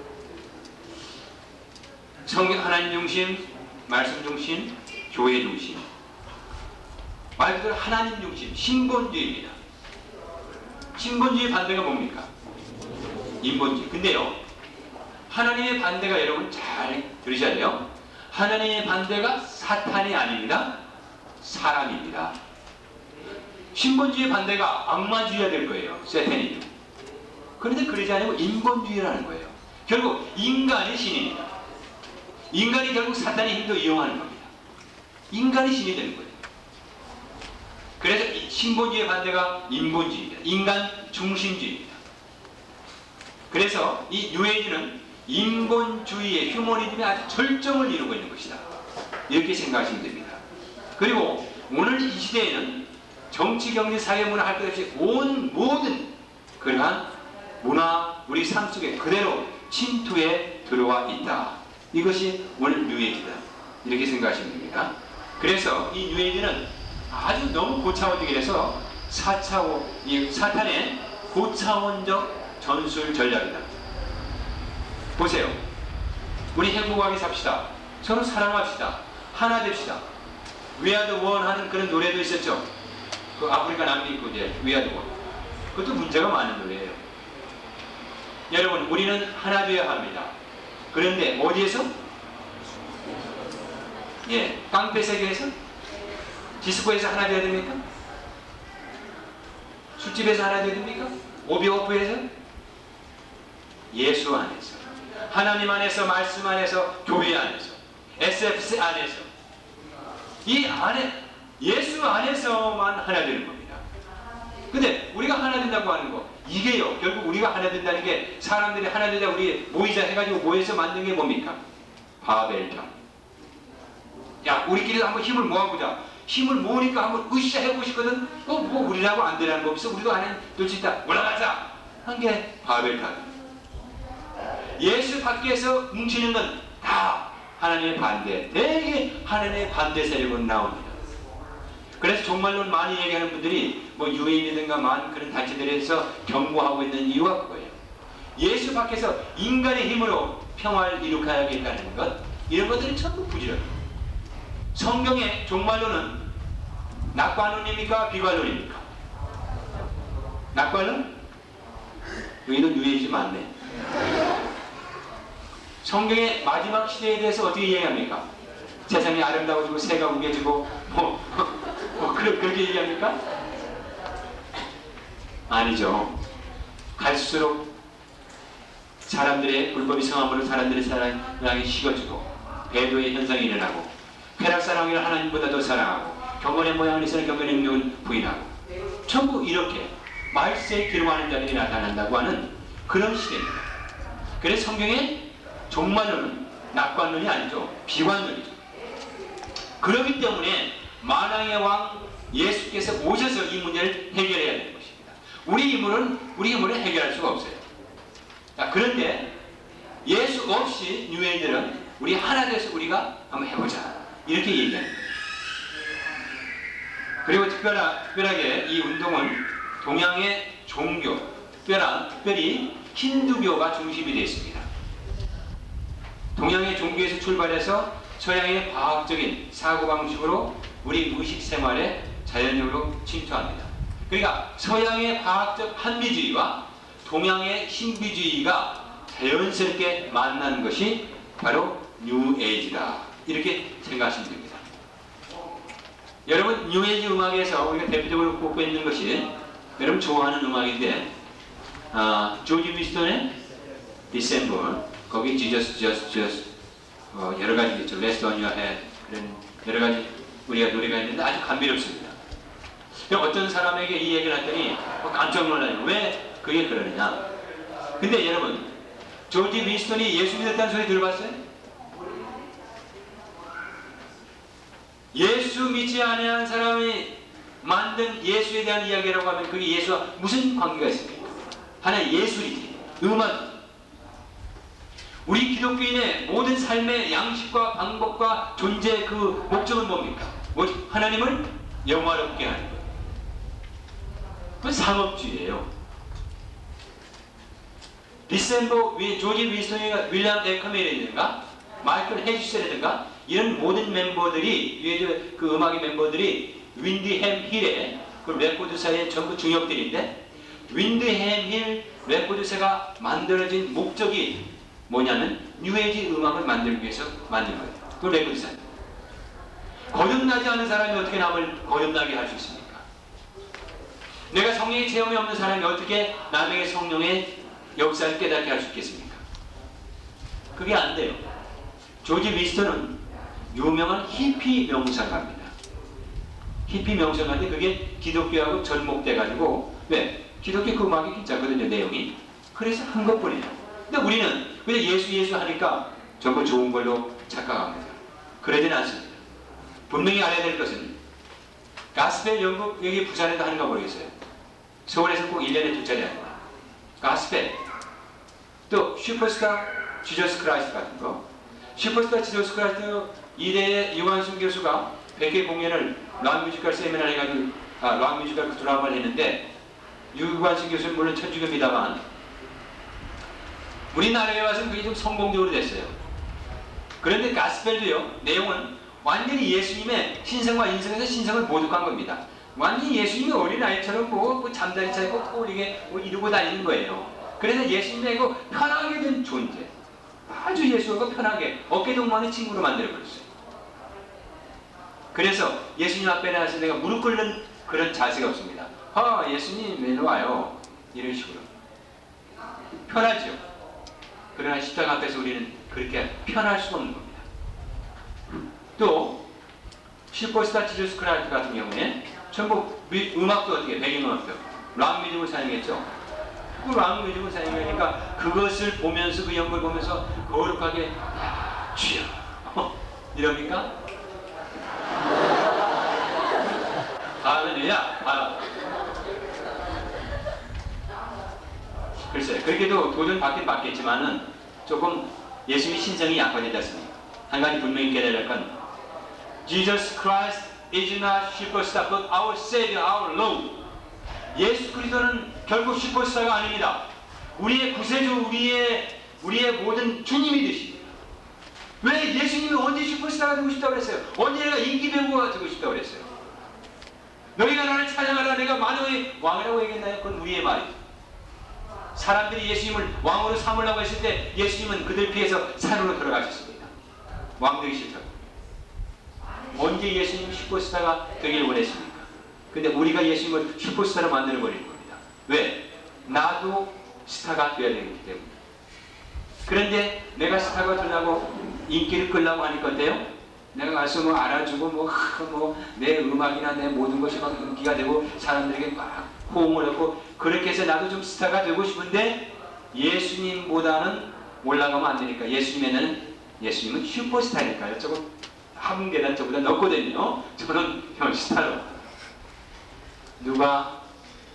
Speaker 1: 성경 하나님 중심, 말씀 중심, 교회 중심. 말 그대로 하나님 중심, 신본주의입니다. 신본주의 반대가 뭡니까? 인본주의. 근데요, 하나님의 반대가 여러분 잘 들으셔야 돼요. 하나님의 반대가 사탄이 아닙니다. 사람입니다. 신본주의 반대가 악마주의가 될 거예요. 세탄이죠. 그런데 그러지 않고 인본주의라는 거예요. 결국 인간이 신입니다. 인간이 결국 사탄의 힘도 이용하는 겁니다. 인간이 신이 되는 거예요. 그래서 신본주의의 반대가 인본주의입니다. 인간 중심주의입니다. 그래서 이 뉴에이지는 인본주의의 휴머니즘의 아주 절정을 이루고 있는 것이다. 이렇게 생각하시면 됩니다. 그리고 오늘 이 시대에는 정치, 경제, 사회, 문화 할 것 없이 모든 그러한 문화, 우리 삶 속에 그대로 침투해 들어와 있다. 이것이 오늘 뉴에이지다. 이렇게 생각하시면 됩니다. 그래서 이 뉴에이지는 아주 너무 고차원적이 돼서 사탄의 고차원적 전술 전략이다. 보세요. 우리 행복하게 삽시다. 서로 사랑합시다. 하나 됩시다. We are the one 하는 그런 노래도 있었죠. 그 아프리카 남미국의 We are the one. 그것도 문제가 많은 노래예요. 여러분, 우리는 하나 되어야 합니다. 그런데 어디에서? 예, 깡패 세계에서? 디스코에서 하나 되어야 됩니까? 술집에서 하나 되어야 됩니까? 오비오프에서? 예수 안에서, 하나님 안에서, 말씀 안에서, 교회 안에서, SFC 안에서, 이 안에, 예수 안에서만 하나 되는 겁니다. 근데 우리가 하나 된다고 하는 거, 이게요, 결국 우리가 하나 된다는 게, 사람들이 하나 되자 우리 모이자 해가지고 모여서 만든 게 뭡니까? 바벨탑. 야, 우리끼리 한번 힘을 모아보자. 힘을 모으니까 한번 으쌰 해보고 싶거든. 뭐 우리라고 안 되라는 거 없어. 우리도 안에 놓을 수 있다. 올라가자. 한 게 바벨탑. 예수 밖에서 뭉치는 건 다 하나님의 반대, 되게 하나님의 반대 세력은 나옵니다. 그래서 종말론 많이 얘기하는 분들이 뭐 유엔이든가 많은 그런 단체들에서 경고하고 있는 이유가 그거예요. 예수 밖에서 인간의 힘으로 평화를 이룩하겠다는 것, 이런 것들이 전부 부질없어요. 성경의 종말론은 낙관론입니까? 비관론입니까? 낙관론? 여기도 유해지 많네. 성경의 마지막 시대에 대해서 어떻게 이해합니까? 세상이 아름다워지고 새가 우겨지고 그렇게 얘기합니까? 아니죠. 갈수록 사람들의 불법이 성함으로 사람들의 사랑이 식어지고 배도의 현상이 일어나고 쾌락사랑을 하나님보다 더 사랑하고 경건의 모양을 있으나 경건의 능력을 부인하고 전부 이렇게 말세에 기록하는 자들이 나타난다고 하는 그런 시대입니다. 그래서 성경의 종말론은 낙관론이 아니죠. 비관론이죠. 그렇기 때문에 만왕의 왕 예수께서 오셔서 이 문제를 해결해야 되는 것입니다. 우리 힘으로 해결할 수가 없어요. 자, 그런데 예수 없이 유대인들은 우리 하나 돼서 우리가 한번 해보자. 이렇게 얘기하는 거예요. 그리고 특별하게 이 운동은 동양의 종교, 특별히 힌두교가 중심이 되어 있습니다. 동양의 종교에서 출발해서 서양의 과학적인 사고방식으로 우리 의식 생활에 자연적으로 침투합니다. 그러니까 서양의 과학적 한미주의와 동양의 신비주의가 자연스럽게 만난 것이 바로 뉴에이지다. 이렇게 생각하시면 됩니다. 여러분, 뉴에이지 음악에서 우리가 대표적으로 꼽고 있는 것이 여러분 좋아하는 음악인데 조지 위스턴의 디셈블, 거기 Jesus 여러 가지 있죠. Rest on your head, 그런 여러 가지 우리가 노래가 있는데 아주 감미롭습니다. 어떤 사람에게 이 얘기를 했더니 깜짝 놀라요. 왜 그게 그러느냐? 근데 여러분, 조지 위스턴이 예수 믿었다는 소리 들어봤어요? 예수 믿지 않은 사람이 만든 예수에 대한 이야기라고 하면 그게 예수와 무슨 관계가 있습니까? 하나의 예술이지, 음악이지. 우리 기독교인의 모든 삶의 양식과 방법과 존재의 그 목적은 뭡니까? 하나님을 영화롭게 하는 것. 그건 상업주의예요. 디셈버, 조지 위스턴이나 윌리엄 에커멜이라든가 마이클 헤지스라든가 이런 모든 멤버들이, 그 음악의 멤버들이 윈디햄 힐의 그 레코드사의 전부 중역들인데, 윈디햄 힐 레코드사가 만들어진 목적이 뭐냐면 뉴에이지 음악을 만들기 위해서 만든 거예요. 그 레코드사. 거듭나지 않은 사람이 어떻게 남을 거듭나게 할 수 있습니까? 내가 성령의 체험이 없는 사람이 어떻게 남에게 성령의 역사를 깨닫게 할 수 있겠습니까? 그게 안 돼요. 조지 위스턴은 유명한 히피 명상가입니다. 히피 명상가인데 그게 기독교하고 접목돼가지고, 왜? 기독교 그 음악이 괜찮거든요, 내용이. 그래서 한 것뿐이에요. 근데 우리는 그냥 예수 하니까 전부 좋은 걸로 착각합니다. 그러지는 않습니다. 분명히 알아야 될 것은 가스펠 연극, 여기 부산에도 하는가 모르겠어요. 서울에서 꼭 1년에 2차례 합니다. 가스펠, 또 슈퍼스타 지저스 크라이스트 같은 거. 슈퍼스타 지저스 크라이스트 이대의 유관순 교수가 100개 공연을 락 뮤지컬 세미나를 해가지고 락 뮤지컬 그 드라마를 했는데, 유관순 교수는 물론 천주교입니다만 우리나라에 와서는 그게 좀 성공적으로 됐어요. 그런데 가스펠도요, 내용은 완전히 예수님의 신성과 인성에서 신성을 모독한 겁니다. 완전히 예수님이 어린아이처럼 뭐 잠자리 차고 꼬리게 이러고 다니는 거예요. 그래서 예수님의 그 편하게 된 존재, 아주 예수하고 편하게 어깨동무하는 친구로 만들어버렸어요. 그래서 예수님 앞에 나와서 내가 무릎 꿇는 그런 자세가 없습니다. 예수님 왜 와요? 이런 식으로. 편하죠. 그러나 십자가 앞에서 우리는 그렇게 편할 수 없는 겁니다. 또 슈퍼스타 지저스 크라이스트 같은 경우에 전부 음악도 어떻게 배경음악도 락 뮤직을 사용했죠. 그 락 뮤직을 사용하니까 그것을 보면서 그 연극을 보면서 거룩하게 주여 이럽니까? 할렐루야. 글쎄 그렇게도 도전 받긴 받겠지만은 조금 예수의 신성이 약화되지 않습니까? 한 가지 분명히 깨달아야 할 건 Jesus Christ is not superstar but our Savior, our Lord. 예수 그리스도는 결국 슈퍼스타가 아닙니다. 우리의 구세주, 우리의 모든 주님이 되십니다. 왜 예수님이 언제 슈퍼스타가 되고 싶다고 그랬어요? 언제 내가 인기 배우가 되고 싶다고 그랬어요? 너희가 나를 찬양하라 내가 만왕의 왕이라고 얘기했나요? 그건 우리의 말이죠. 사람들이 예수님을 왕으로 삼으려고 했을 때 예수님은 그들 피해서 산으로 돌아가셨습니다. 왕 되기 싫다고. 언제 예수님이 슈퍼스타가 되길 원했습니까? 근데 우리가 예수님을 슈퍼스타로 만들어버리는 겁니다. 왜? 나도 스타가 되어야 되기 때문에. 그런데 내가 스타가 되려고 인기를 끌려고 하니까 어때요? 내가 가서 알아주고 내 음악이나 내 모든 것이 막 인기가 되고 사람들에게 막 호응을 하고 그렇게 해서 나도 좀 스타가 되고 싶은데 예수님보다는 올라가면 안 되니까 예수님은 슈퍼스타니까요. 조금 한 계단 저보다 높거든요. 저는 스타로. 누가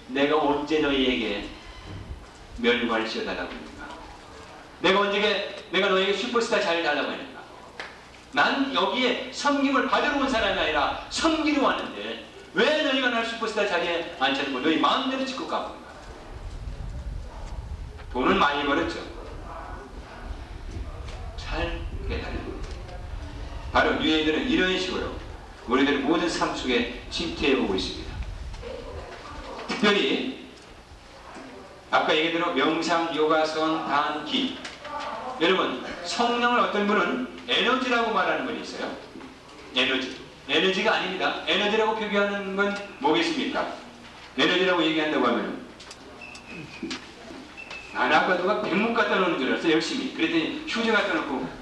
Speaker 1: 내가 언제 너희에게 멸관을 씌워달라고 합니까? 내가 너희에게 슈퍼스타 자리를 달라고 했는가? 난 여기에 섬김을 받으러 온 사람이 아니라 섬기러 왔는데 왜 너희가 날 슈퍼스타 자리에 앉혀놓고 너희 마음대로 짓고 가봅니까? 돈을 많이 벌었죠. 잘 깨달은 바로 유해인들은 이런 식으로 우리들의 모든 삶 속에 침투해보고 있습니다. 특별히 아까 얘기대로 명상, 요가선, 단, 기. 여러분 성령을 어떤 분은 에너지라고 말하는 분이 있어요. 에너지가 아닙니다. 에너지라고 표기하는 건 뭐겠습니까? 에너지라고 얘기한다고 하면 나는 아까 누가 백목 갖다 놓는 줄 알았어. 열심히. 그랬더니 휴지 갖다 놓고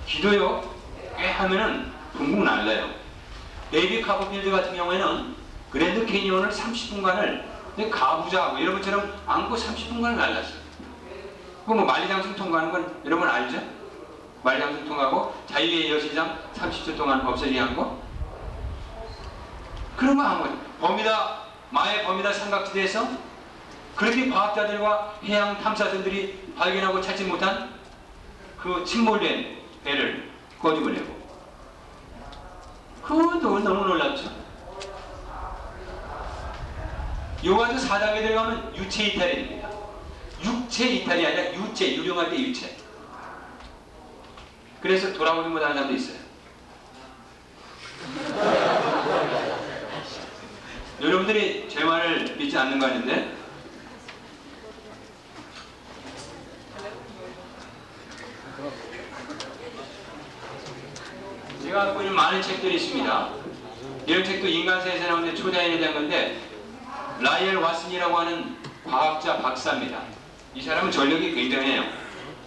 Speaker 1: 기도요 꽤 하면은 붕붕 날라요. 데이비 카퍼필드 같은 경우에는 그랜드 캐니언을 30분간을 가부좌하고 여러분처럼 안고 30분간을 날랐어요. 그 만리장성 통과하는 건 여러분 알죠? 만리장성 통과하고 자유의 여신상 30초 동안 없어지게 한 거? 그런 거 한 거죠. 마의 버뮤다 삼각지대에서 그렇게 과학자들과 해양 탐사선들이 발견하고 찾지 못한 그 침몰된 배를 꺼집어내고 그것도 너무 놀랍죠. 요가도 4단계 들어가면 유체 이탈이 됩니다. 육체 이탈이 아니라 유체, 유령할 때 유체. 그래서 돌아오지 못하는 사람도 있어요. 여러분들이 제 말을 믿지 않는 거 아닌데 제가 갖고 있는 많은 책들이 있습니다. 이런 책도 인간사에서 나오는데 초자연에 대한 건데 라이얼 왓슨이라고 하는 과학자 박사입니다. 이 사람은 전력이 굉장해요.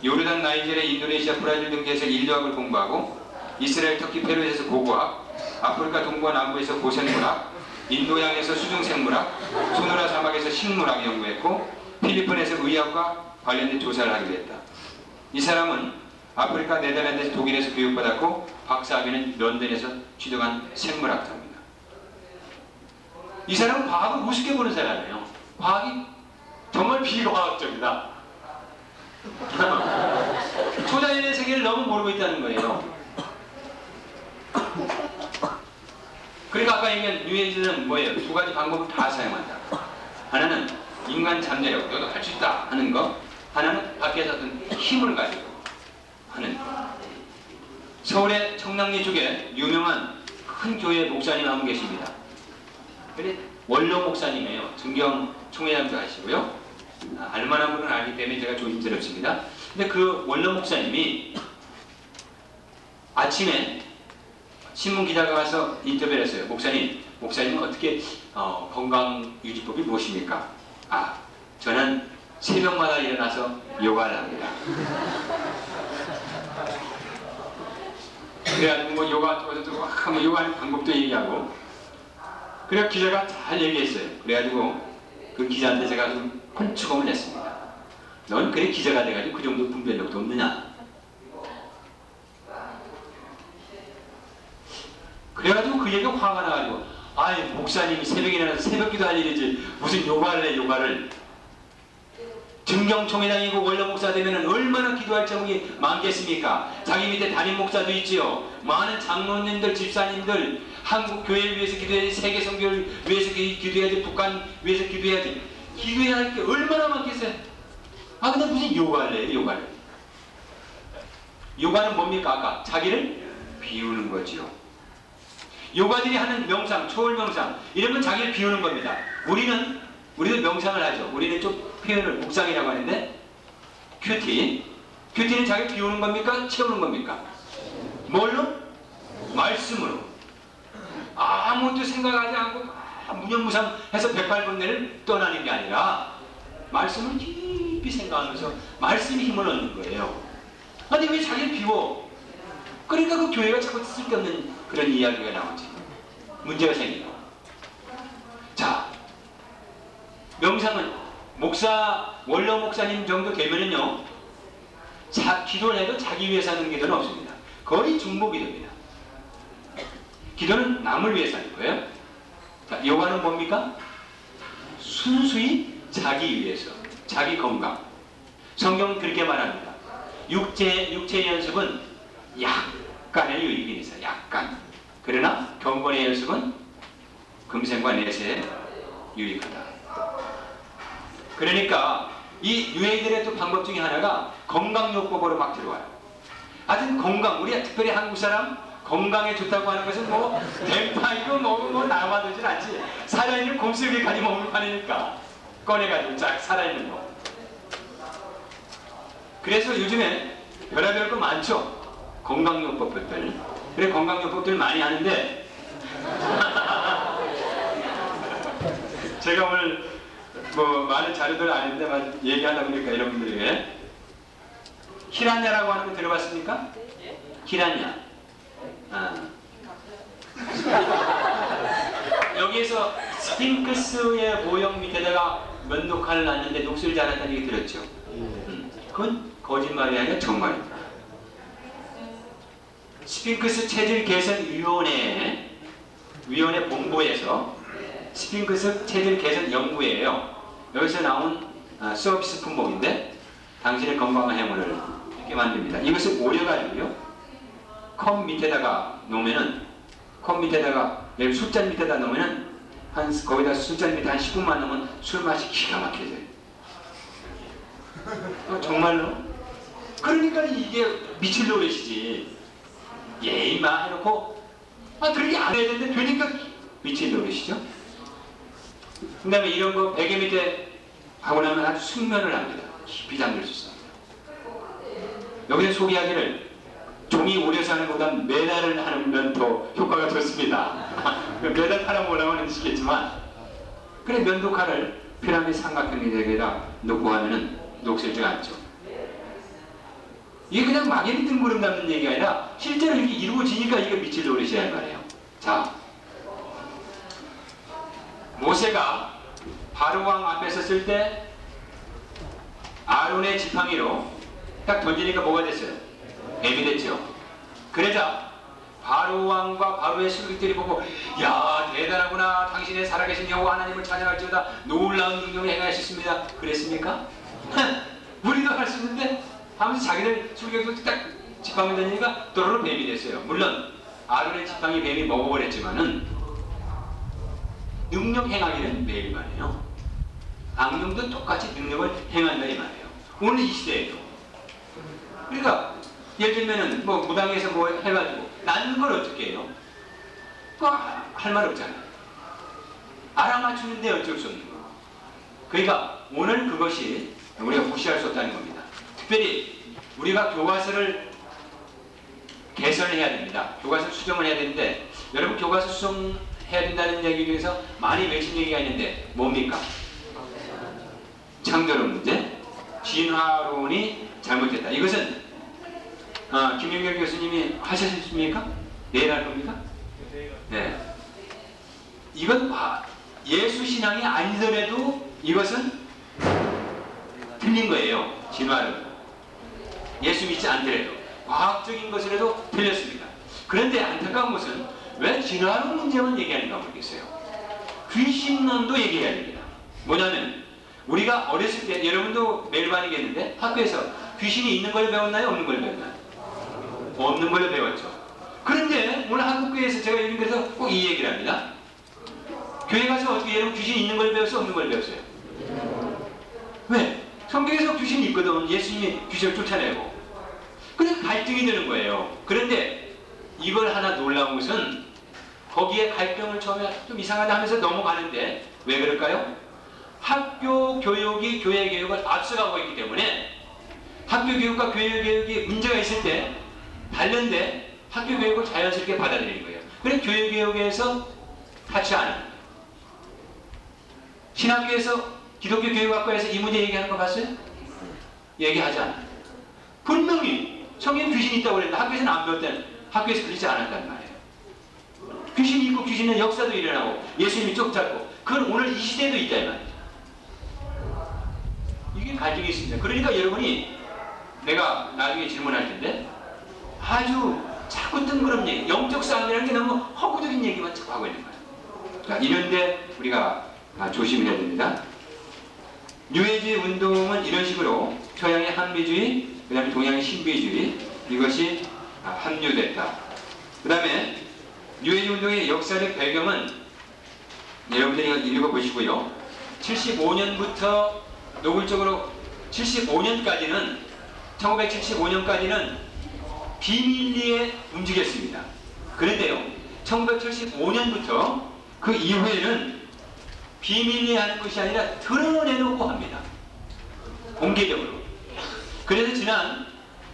Speaker 1: 요르단, 나이지리아, 인도네시아, 브라질 등지에서 인류학을 공부하고 이스라엘, 터키, 페루에서 고고학, 아프리카 동부와 남부에서 고생물학, 인도양에서 수중생물학, 소노라 사막에서 식물학 연구했고 필리핀에서 의학과 관련된 조사를 하기도 했다. 이 사람은 아프리카, 네덜란드에서 독일에서 교육받았고 박사학위는 런던에서 취득한 생물학자입니다. 이 사람은 과학을 우습게 보는 사람이에요. 과학이 정말 비과학적이다. 초자연의 세계를 너무 모르고 있다는 거예요. 그러니까 아까 얘기한 뉴에이지는 뭐예요? 두 가지 방법을 다 사용한다. 하나는 인간 잡내라고 너도 할 수 있다 하는 거, 하나는 밖에서 어떤 힘을 가지고 하는 거. 서울의 청량리 쪽에 유명한 큰 교회 목사님 한 분 계십니다. 그래 원로 목사님이에요. 증경 총회장도 하시고요. 알만한 분은 알기 때문에 제가 조심스럽습니다. 근데 그 원로 목사님이 아침에 신문 기자가 와서 인터뷰를 했어요. 목사님은 어떻게 건강유지법이 무엇입니까? 저는 새벽마다 일어나서 요가를 합니다. 그래가지고 뭐 요가 쪽에서 뭐 요가하는 방법도 얘기하고, 그래서 기자가 잘 얘기했어요. 그래가지고 그 기자한테 제가 좀 펀치검을 냈습니다. 넌 그래 기자가 돼가지고 그 정도 분별력도 없느냐? 그래가지고 그 얘기가 화가 나가지고, 목사님이 새벽에 일어나서 새벽기도 할 일이지 무슨 요가를 해, 요가를. 증경총회장이고 원로 목사 되면 얼마나 기도할 제목이 많겠습니까? 자기 밑에 담임 목사도 있지요. 많은 장로님들, 집사님들, 한국 교회를 위해서 기도해야지, 세계 선교를 위해서 기도해야지, 북한 위해서 기도해야지. 기도해야 할 게 얼마나 많겠어요? 근데 무슨 요가를 해요, 요가를. 요가는 뭡니까? 아까 자기를 비우는 거지요. 요가들이 하는 명상, 초월 명상, 이런 건 자기를 비우는 겁니다. 우리도 명상을 하죠. 우리는 좀 표현을 묵상이라고 하는데, 큐티는 자기를 비우는 겁니까? 채우는 겁니까? 뭘로? 말씀으로. 아무것도 생각하지 않고 무념무상해서 108번뇌를 떠나는 게 아니라 말씀을 깊이 생각하면서 말씀이 힘을 얻는 거예요. 아니 왜 자기를 비워? 그러니까 그 교회가 자꾸 쓸데없는 그런 이야기가 나오지. 문제가 생기고. 자, 명상은 원로 목사님 정도 되면은요, 기도를 해도 자기 위해서 하는 기도는 없습니다. 거의 중보기도입니다. 기도는 남을 위해서 하는 거예요. 자, 요가는 뭡니까? 순수히 자기 위해서, 자기 건강. 성경은 그렇게 말합니다. 육체 연습은 약간의 유익이 있어요. 약간. 그러나 경건의 연습은 금생과 내세에 유익하다. 그러니까 이 유해들의 또 방법 중에 하나가 건강요법으로 막 들어와요. 하여튼 건강, 우리 특별히 한국 사람 건강에 좋다고 하는 것은 뭐 뱀파이고 뭐 남아들진 않지. 살아있는 곰슬기까지 먹을 판이니까 꺼내가지고 쫙 살아있는 거. 그래서 요즘에 별의별 거 많죠. 건강요법들. 그래 건강요법들 많이 하는데 제가 오늘 뭐 많은 자료들 아닌데 막 얘기하다 보니까 이런 분들에게 히란야라고 하는 거 들어봤습니까? 히란야. 여기에서 스핑크스의 모형 밑에다가 면도칼을 놨는데 녹슬지 않았다는 얘기 들었죠? 그건 거짓말이 아니라 정말입니다. 스핑크스 체질 개선 위원회 본부에서 스핑크스 체질 개선 연구회예요. 여기서 나온 서비스 품목인데 당신의 건강한 해물을 이렇게 만듭니다. 이것을 오려가지고요, 컵 밑에다가 놓으면은, 여기 술잔 밑에다 놓으면은 거기다 술잔 밑에 한 10분만 넣으면 술 맛이 기가 막혀져요. 정말로? 그러니까 이게 미칠 노릇이지. 예의만 해놓고 그렇게 안 해야 되는데 되니까 미칠 노릇이죠. 그 다음에 이런 거 베개 밑에 하고 나면 아주 숙면을 합니다. 깊이 잠들 수 있습니다. 여기서 소개하기를 종이 오려서 하는 것보다 매달을 하면 더 효과가 좋습니다. 매달 하나 뭐라고 하시겠지만, 그래 면도칼을 피라미드 삼각형에다가 놓고 하면은 녹슬지가 않죠. 이게 그냥 막연히 뜬구름 담는 얘기가 아니라 실제로 이렇게 이루어지니까 이게 미칠 노릇이란 말이에요. 자, 모세가 바로왕 앞에 섰을 때 아론의 지팡이로 딱 던지니까 뭐가 됐어요? 뱀이 됐죠. 그러자 바로왕과 바로의 술객들이 보고, 야 대단하구나, 당신의 살아계신 여호와 하나님을 찬양할지어다, 놀라운 능력을 행하셨습니다. 그랬습니까? 우리도 할 수 있는데 하면서 자기들 술객들 딱 지팡이 던지니까 또르르 뱀이 됐어요. 물론 아론의 지팡이 뱀이 먹어버렸지만은 능력 행하기는 매일만이에요. 악령도 똑같이 능력을 행한다 이 말이에요. 오늘 이 시대에도. 그러니까 예를 들면은 뭐 무당에서 뭐 해가지고 낫는 걸 어떻게 해요? 할 말 없잖아요. 알아맞추는데 어쩔 수 없는 거. 그러니까 오늘 그것이 우리가 무시할 수 없다는 겁니다. 특별히 우리가 교과서를 개선해야 됩니다. 교과서 수정을 해야 되는데 여러분 교과서 수정해야 된다는 얘기 중에서 많이 외친 얘기가 있는데 뭡니까? 창조론 문제, 진화론이 잘못됐다. 이것은 김영결 교수님이 하셨습니까? 내일 할 겁니까? 네. 이건 예수 신앙이 아니더라도 이것은 틀린 거예요. 진화론. 예수 믿지 않더라도 과학적인 것이라도 틀렸습니다. 그런데 안타까운 것은 왜 진화론 문제만 얘기하는가 모르겠어요. 귀신론도 얘기해야 됩니다. 뭐냐면 우리가 어렸을 때 여러분도 매일반이겠는데 학교에서 귀신이 있는 걸 배웠나요? 없는 걸 배웠나요? 없는 걸로 배웠죠. 그런데 오늘 한국교회에서 제가 요즘 그래서 꼭 이 얘기를 합니다. 교회 가서 어떻게 여러분 귀신이 있는 걸 배웠어요? 없는 걸 배웠어요? 왜? 성경에서 귀신이 있거든. 예수님이 귀신을 쫓아내고. 그래서 갈등이 되는 거예요. 그런데 이걸 하나 놀라운 것은 거기에 갈등을 처음에 좀 이상하다 하면서 넘어가는데 왜 그럴까요? 학교 교육이 교회 교육을 앞서가고 있기 때문에 학교 교육과 교회 교육이 문제가 있을 때 다른데 학교 교육을 자연스럽게 받아들이는 거예요. 그래서 교회 교육에서 같이 안 합니다. 신학교에서 기독교 교육학과에서 이 문제 얘기하는 거 봤어요? 얘기하지 않아요. 분명히 성경 귀신이 있다고 그랬는데 학교에서는 안 배웠다는, 학교에서 그러지 않았단 말이에요. 귀신이 있고 귀신의 역사도 일어나고 예수님이 쫓았고 그건 오늘 이 시대에도 있다 이 말이죠. 이게 갈등이 있습니다. 그러니까 여러분이 내가 나중에 질문할 텐데 아주 자꾸 뜬구름 얘기, 영적 싸움이라는 게 너무 허구적인 얘기만 자꾸 하고 있는 거예요. 자, 이런데 우리가 조심해야 됩니다. 뉴에이지 운동은 이런 식으로 서양의 한미주의, 그 다음에 동양의 신비주의, 이것이 합류됐다. 그 다음에 뉴에이지 운동의 역사적 배경은 여러분들이 읽어보시고요. 75년부터 노골적으로 75년까지는 1975년까지는 비밀리에 움직였습니다. 그런데요, 1975년부터 그 이후에는 비밀리에 하는 것이 아니라 드러내놓고 합니다. 공개적으로. 그래서 지난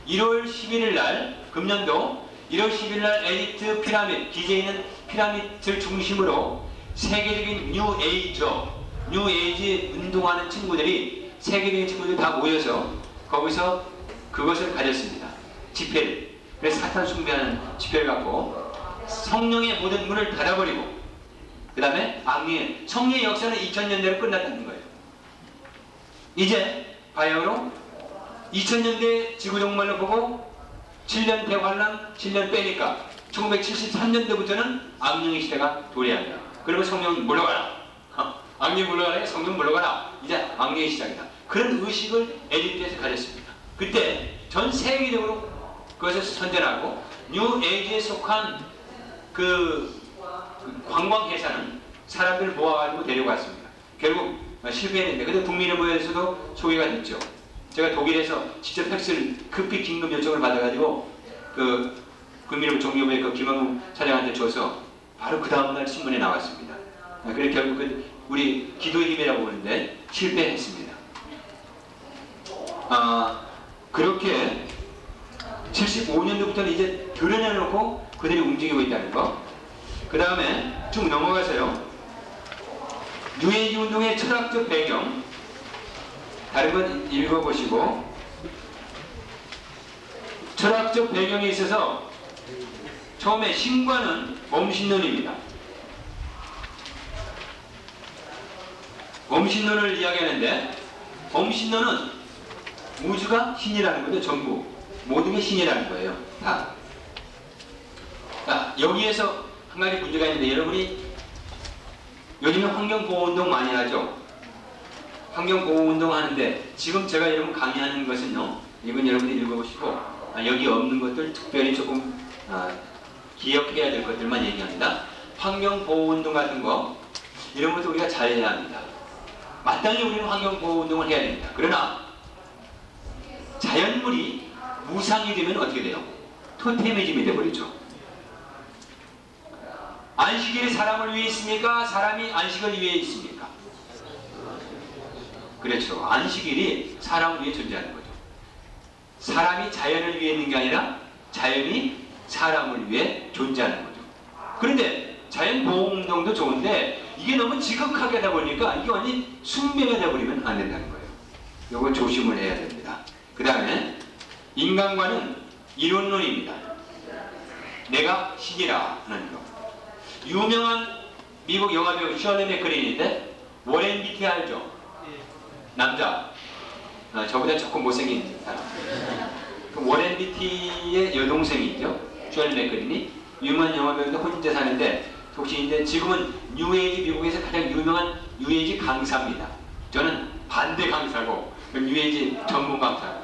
Speaker 1: 1월 11일 날, 금년도 1월 11일 날 에집트 피라미드, 기재에 있는 피라미드를 중심으로 세계적인 뉴에이지 운동하는 친구들이, 세계적인 친구들이 다 모여서 거기서 그것을 가졌습니다. 집회를. 그래서 사탄 숭배하는 집회를 갖고 성령의 모든 문을 닫아버리고 그 다음에 악리의 성리의 역사는 2000년대로 끝났다는 거예요. 이제 바야흐로 2000년대 지구종말로 보고 7년 대환란, 7년 빼니까 1973년도부터는 악령의 시대가 도래한다. 그리고 성령 물러가라. 악령 물러가라. 성령 물러가라. 이제 악령의 시작이다. 그런 의식을 에집트에서 가졌습니다. 그때 전 세계적으로 그것을 선전하고 뉴에이지에 속한 그 관광회사는 사람들을 모아가지고 데려갔습니다. 결국 실패했는데, 근데 국민의보에서도 소개가 됐죠. 제가 독일에서 직접 팩스를 급히 긴급 요청을 받아가지고 그 국민의보 종교부의 그 김영웅 사장한테 줘서 바로 그 다음날 신문에 나왔습니다. 그래서 결국 우리 기도의 힘이라고 부르는데 실패했습니다. 그렇게 75년도부터는 이제 드러내놓고 그들이 움직이고 있다는 거. 그 다음에 쭉 넘어가서요. 뉴에이지 운동의 철학적 배경, 다른 건 읽어보시고, 철학적 배경에 있어서 처음에 신과는 몸신론입니다. 몸신론을 이야기하는데, 몸신론은 우주가 신이라는 거죠. 전부 모든 게 신이라는 거예요. 다. 여기에서 한 가지 문제가 있는데, 여러분이 요즘에 환경보호운동 많이 하죠. 환경보호운동 하는데 지금 제가 여러분 강의하는 것은요, 이건 여러분이 읽어보시고 여기 없는 것들 특별히 조금 기억해야 될 것들만 얘기합니다. 환경보호운동 같은 거 이런 것도 우리가 잘해야 합니다. 마땅히 우리는 환경보호운동을 해야 됩니다. 그러나 자연물이 무상이 되면 어떻게 돼요? 토테미즘이 되어버리죠. 안식일이 사람을 위해 있습니까? 사람이 안식을 위해 있습니까? 그렇죠. 안식일이 사람을 위해 존재하는 거죠. 사람이 자연을 위해 있는 게 아니라 자연이 사람을 위해 존재하는 거죠. 그런데 자연보호운동도 좋은데 이게 너무 지극하게 하다 보니까 이게 완전히 숙명이 되어버리면 안 된다는 거예요. 이거 조심을 해야 됩니다. 그 다음에 인간과는 이론론입니다. 내가 신이라 하는 거. 유명한 미국 영화배우 셜리 맥거린인데 워렌 비티 알죠? 남자. 저보다 조금 못생긴 사람. 그 워렌 비티의 여동생이죠. 셜리 맥거린이 유명한 영화배우인데 혼자 사는데 독신인데 지금은 뉴에이지 미국에서 가장 유명한 뉴에이지 강사입니다. 저는 반대 강사고 뉴에이지 전문 강사.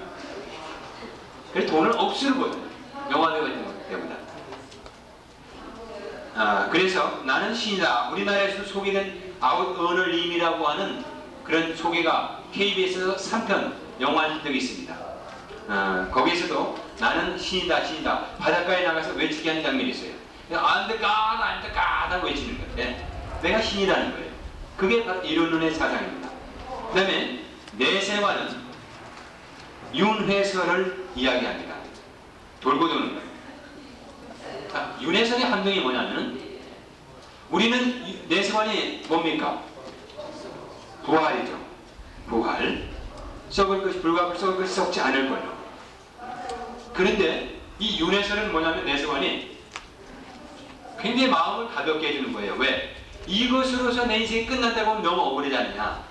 Speaker 1: 그래서 돈을 억수로 벌어요. 영화배우 때보다. 그래서 나는 신이다. 우리나라에서 소개된 아웃 어널림이라고 하는 그런 소개가 KBS에서 3편 영화한 적이 있습니다. 거기에서도 나는 신이다 신이다 바닷가에 나가서 외치게 하는 장면이 있어요. 안드갓 안드갓 하고 외치는 건데 내가 신이라는 거예요. 그게 바로 이론론의 사상입니다. 그 다음에 내세와는 윤회설을 이야기합니다. 돌고 도는 거예요. 윤회설의 함정이 뭐냐면 우리는 내세관이 뭡니까? 부활이죠. 부활. 썩을 것이 불과 썩을 것이 썩지 않을 거예요. 그런데 이 윤회설은 뭐냐면 내세관이 굉장히 마음을 가볍게 해주는 거예요. 왜? 이것으로서 내 인생이 끝난다고 하면 너무 억울하지 않느냐.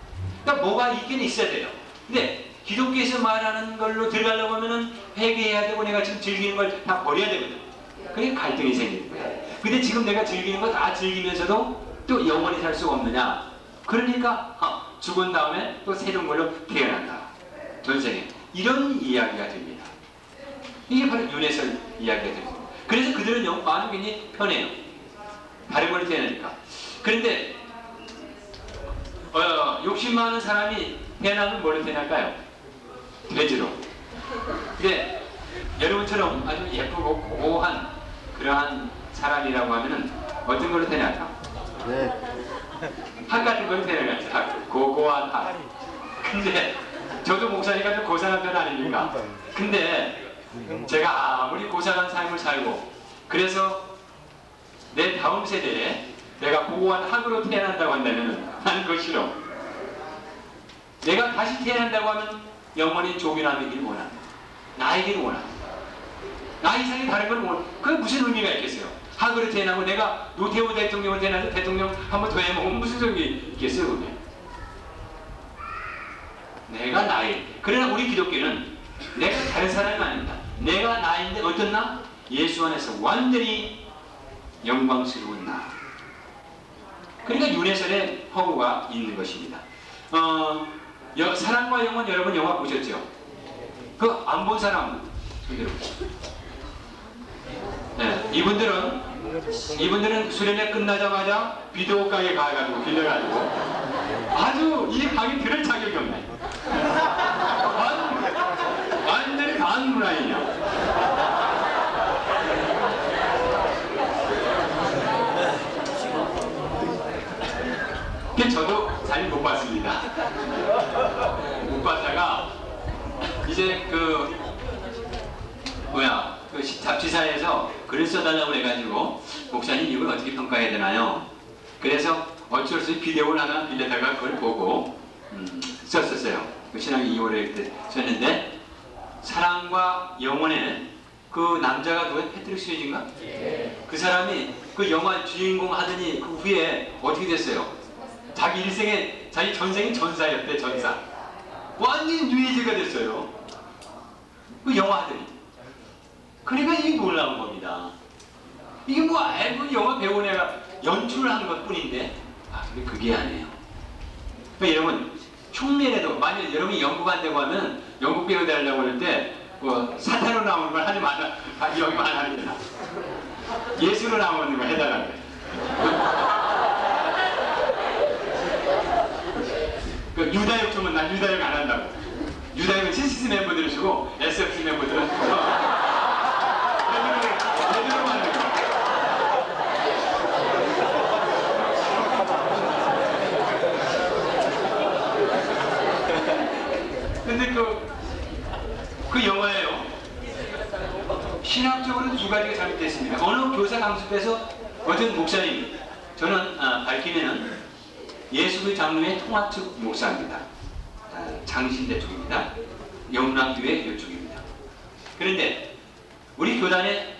Speaker 1: 그러니까 뭐가 있긴 있어야 돼요. 근데 기독교에서 말하는 걸로 들어가려고 하면은 회개해야 되고 내가 지금 즐기는 걸 다 버려야 되거든. 그게 갈등이 생기는 거야. 근데 지금 내가 즐기는 거 다 즐기면서도 또 영원히 살 수가 없느냐. 그러니까 죽은 다음에 또 새로운 걸로 태어난다. 전생에. 이런 이야기가 됩니다. 이게 바로 윤회설 이야기가 됩니다. 그래서 그들은 마음이 굉장히 편해요. 다른 걸로 태어나니까. 그런데 욕심 많은 사람이 태어나면 뭘로 태어날까요? 돼지로. 근데 여러분처럼 아주 예쁘고 고고한 그러한 사람이라고 하면은 어떤 걸로 태어날까? 네. 학 같은 걸로 태어나겠죠. 고고한 학. 근데 저도 목사니까 좀 고상한 편 아닙니까? 근데 제가 아무리 고상한 삶을 살고 그래서 내 다음 세대에 내가 고고한 학으로 태어난다고 한다면 나는 그거 싫어. 내가 다시 태어난다고 하면 영원히 조기남이기를 원합니다. 나이기를 원합니다. 나 이상이 다른 건 뭐, 그게 무슨 의미가 있겠어요? 학으로 태어나고 내가 노태우 대통령을 태어나서 대통령 한 번 더 해먹으면 무슨 소용이 있겠어요, 그게? 내가 나이. 그러나 우리 기독교는 내가 다른 사람이 아닙니다. 내가 나인데 어떤 나? 예수 안에서 완전히 영광스러운 나. 그러니까 윤회설의 허구가 있는 것입니다. 사랑과 영혼 여러분 영화 보셨죠? 그 안 본 사람 손들어 보세요. 네, 이분들은 수련회 끝나자마자 비디오 가게 가가지고 빌려가지고 아주 이 강의 들을 자격이 없네. 완전히 반문화이냐. 저도 잘 못 봤습니다. 못 봤다가 이제 그 잡지사에서 글을 써달라고 해가지고 목사님 이걸 어떻게 평가해야 되나요? 그래서 어쩔 수 없이 비디오를 하나 빌려다가 그걸 보고 썼었어요. 그 신앙이 2월에 그때 썼는데 사랑과 영혼에 그 남자가 누구야? 패트릭 스웨이지인가? 그 사람이 그 영화 주인공 하더니 그 후에 어떻게 됐어요? 자기 일생에 자기 전생이 전사였대. 전사. 완전히 뉴에이지가 됐어요. 그 영화 하더니. 그러니까 이게 놀라운 겁니다. 이게 뭐 알고 영화 배우는 애가 연출을 한 것 뿐인데 근데 그게 아니에요. 그러니까 여러분 흉내내도 만약 여러분이 연구 간다고 하면 연극 배우 되려고 할 때 뭐 사탄으로 나오는 걸 하지 마라. 여기만 하는 거야. 예수로 나오는 걸 해달라고 해. 그 유다역 주면 난 유다역 안 한다고. 유다역은 CCC 멤버들을 주고 SFC 멤버들은 제대로 하는 거야. 근데 그 영화예요. 신학적으로는 두 가지가 잘못됐습니다. 어느 교사 강습에서 어떤 목사님, 저는 밝히면은 예수의 장로의 통합측 목사입니다. 장신대 쪽입니다. 영락교회 이쪽입니다. 그런데 우리 교단의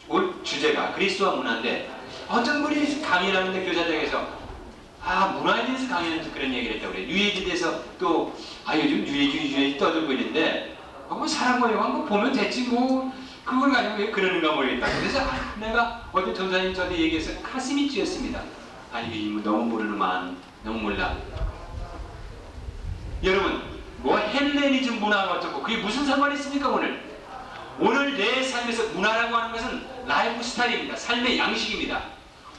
Speaker 1: 올 주제가 그리스도와 문화인데 어떤 분이 강의를 하는데 교사장에서 문화에 대해서 강의하면서 그런 얘기를 했다고 그래요. 유해지에 대해서 또 요즘 유해지 떠들고 있는데 뭐 사랑과 영광 보면 됐지 뭐 그걸 가지고 왜 그러는가 모르겠다. 그래서 내가 어떤 전사님 저한테 얘기해서 가슴이 찢었습니다. 이거 너무 모르는만 너무 몰라. 여러분 뭐 헬레니즘 문화가 어떻고 그게 무슨 상관이 있습니까? 오늘 내 삶에서 문화라고 하는 것은 라이프 스타일입니다. 삶의 양식입니다.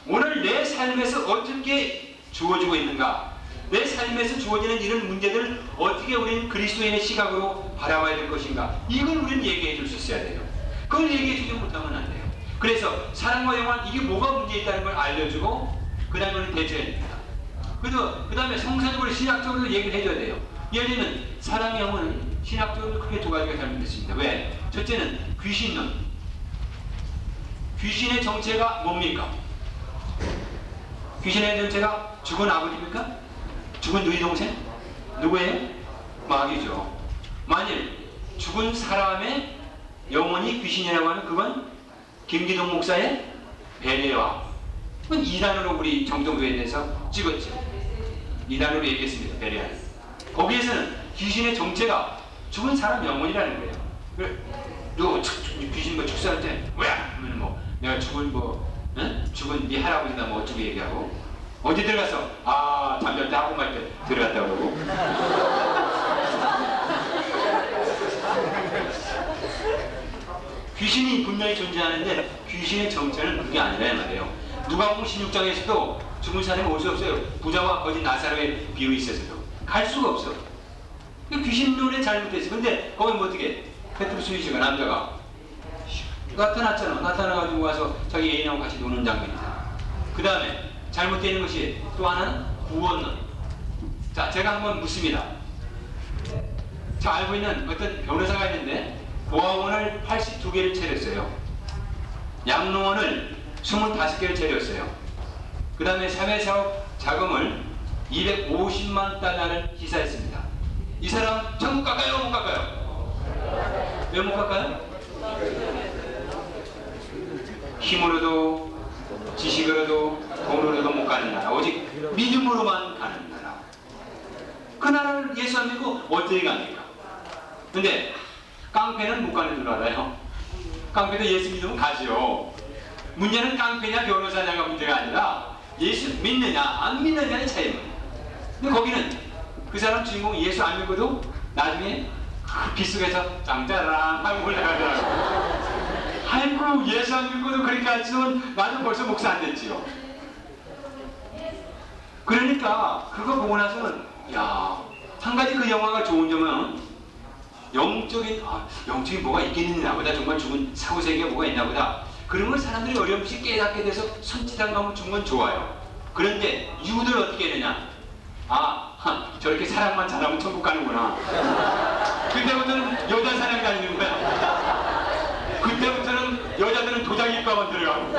Speaker 1: 오늘 내 삶에서 어떻게 주어지고 있는가, 내 삶에서 주어지는 이런 문제들을 어떻게 우리는 그리스도인의 시각으로 바라봐야 될 것인가, 이걸 우리는 얘기해 줄 수 있어야 돼요. 그걸 얘기해 주지 못하면 안 돼요. 그래서 사랑과 영원 이게 뭐가 문제 있다는 걸 알려주고 그 다음에 우리는 대처해야 됩니다. 그 다음에 성사적으로 신학적으로 얘기를 해줘야 돼요. 예를 들면 사랑의 영혼은 신학적으로 크게 두 가지가 잘못됐습니다. 왜? 첫째는 귀신론. 귀신의 정체가 뭡니까? 귀신의 정체가 죽은 아버지입니까? 죽은 누이 동생? 누구예요? 마귀죠. 만일 죽은 사람의 영혼이 귀신이라고 하면 그건 김기동 목사의 베레와, 그건 이단으로 우리 정동교회에 대해서 찍었죠. 이단으로 얘기했습니다. 베레아는. 거기에서는 귀신의 정체가 죽은 사람 영혼이라는 거예요. 그래, 너 귀신 뭐 축사할 때 뭐야? 그러면 뭐 내가 죽은 죽은 네 할아버지다 뭐 어쩌고 얘기하고, 어디 들어가서 잠잘 때 하고 말 때 들어갔다 그러고. 귀신이 분명히 존재하는데 귀신의 정체는 그게 아니라 말이에요. 누가복음 16장에서도 죽은 사람이 올 수 없어요. 부자와 거짓 나사로의 비유에 있어서도 갈 수가 없어. 귀신론에 잘못됐어. 근데 거기 뭐 어떻게 페트루스 위시가 남자가 나타났잖아. 나타나가지고 와서 자기 애인하고 같이 노는 장면이잖아. 그 다음에 잘못되는 것이 또 하나는 구원론. 자, 제가 한번 묻습니다. 제가 알고 있는 어떤 변호사가 있는데 고아원을 82개를 차렸어요. 양로원을 25개를 차렸어요. 그 다음에 사회사업 자금을 250만 달러를 기사했습니다. 이 사람 천국 갈까요? 못 갈까요? 왜 못 갈까요? 힘으로도 지식으로도 돈으로도 못 가는 나라, 오직 믿음으로만 가는 나라. 그 나라를 예수 안 믿고 어떻게 갑니까? 근데 깡패는 못 가는 줄 알아요. 깡패도 예수 믿으면 가죠. 문제는 깡패냐 변호사냐가 문제가 아니라 예수 믿느냐 안 믿느냐의 차이입니다. 근데 거기는 그 사람 주인공이 예수 안 믿고도 나중에 빗속에서 짱짜랑 하고 올라가더라고요. 아이고 예수 안 믿고도 그렇게 하지만 나도 벌써 목사 안 됐지요. 그러니까 그거 보고 나서는 한 가지 그 영화가 좋은 점은 영적인 뭐가 있겠느냐 보다, 정말 죽은 사후세계가 뭐가 있나 보다, 그런 걸 사람들이 어렴풋이 깨닫게 돼서 손짓한 감을 준 건 좋아요. 그런데 이유들 어떻게 되냐, 저렇게 사랑만 잘하면 천국 가는구나. 그때부터는 여자 사랑 다니는 거야. 그때부터는 여자들은 도자기과만 들어가고.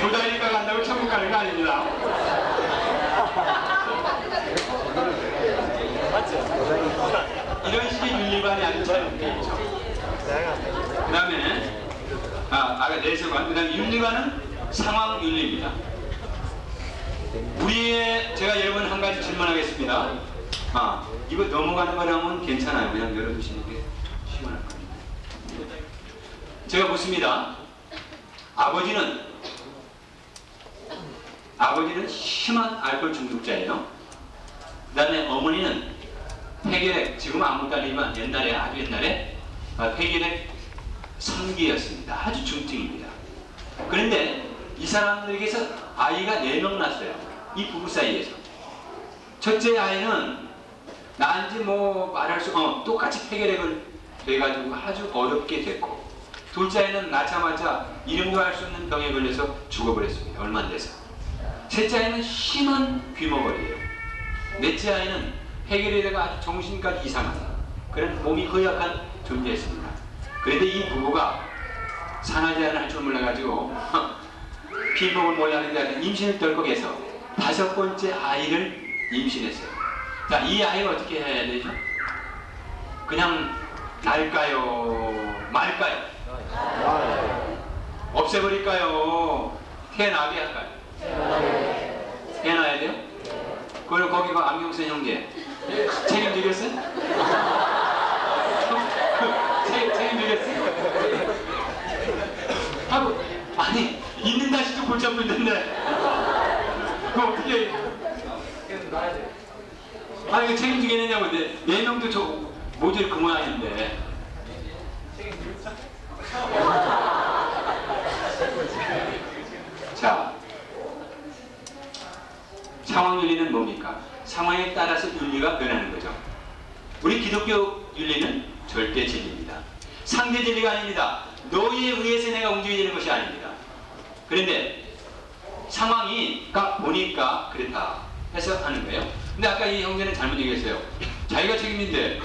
Speaker 1: 도자기과 간다고 천국 가는 거 아닙니다. 이런 식의 윤리관이 아주 잘못되어 있죠. 그 다음에 아까 내세관, 그 다음에 윤리관은 상황윤리입니다. 제가 여러분 한 가지 질문하겠습니다. 이거 넘어가는 거라면 괜찮아요. 그냥 열어두시는 게 시원할 겁니다. 제가 묻습니다. 아버지는 심한 알코올 중독자예요. 그 다음에 어머니는 폐결핵, 지금은 안 못 달리지만 아주 옛날에 폐결핵 성기였습니다. 아주 중증입니다. 그런데 이 사람들에게서 아이가 4명 났어요. 이 부부 사이에서. 첫째 아이는 나한테 뭐 말할 수 똑같이 폐결핵을 돼가지고 아주 어렵게 됐고, 둘째 아이는 낳자마자 이름도 알 수 없는 병에 걸려서 죽어버렸습니다. 얼마 안 돼서. 셋째 아이는 심한 귀머거리예요. 넷째 아이는 폐결이 돼가 아주 정신까지 이상한 그런 몸이 허약한 존재였습니다. 그런데 이 부부가 산하제한을 할 줄 몰라가지고 피임복을 몰라하는데 임신을 덜컥해서 5번째 아이를 임신했어요. 자, 이 아이를 어떻게 해야 되죠? 그냥 날까요? 말까요? 없애버릴까요? 태어나게 할까요? 태어나야 돼요? 그리고 거기가 안경 쓴 형제 책임지겠어요? 책임지겠어요? 하고 아니 있는 다시도 골치 아픈데 그거 어떻게 아니 이거 책임지겠느냐고. 근데 4명도 저 모델 그 모양인데 자, 상황 윤리는 뭡니까? 상황에 따라서 윤리가 변하는 거죠. 우리 기독교 윤리는 절대 진리입니다. 상대 진리가 아닙니다. 너희에 의해서 내가 움직이는 것이 아닙니다. 그런데 상황이가 보니까 그렇다 해서 하는 거예요. 근데 아까 이 형제는 잘못 얘기했어요. 자기가 책임인데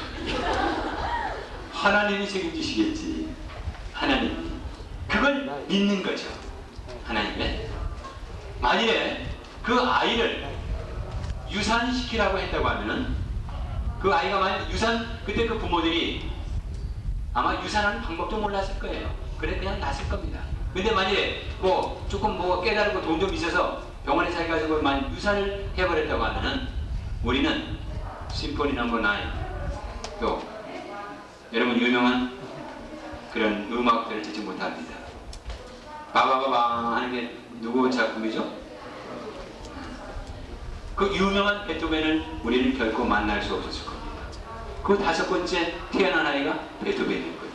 Speaker 1: 하나님이 책임지시겠지. 하나님이. 그걸 믿는 거죠. 하나님의. 만일에 그 아이를 유산시키라고 했다고 하면은 그 아이가 만약 그때 그 부모들이 아마 유산하는 방법도 몰랐을 거예요. 그래 그냥 났을 겁니다. 근데 만약에 뭐 조금 뭐 깨달고 돈 좀 있어서 병원에 잘 가지고 만약 유산을 해버렸다고 하면은 우리는 심포니 넘버 9 또 여러분 유명한 그런 음악들을 듣지 못합니다. 바바바방 하는 게 누구 작품이죠? 그 유명한 베토벤을 우리는 결코 만날 수 없었을 겁니다. 그 5번째 태어난 아이가 베토벤인 거예요.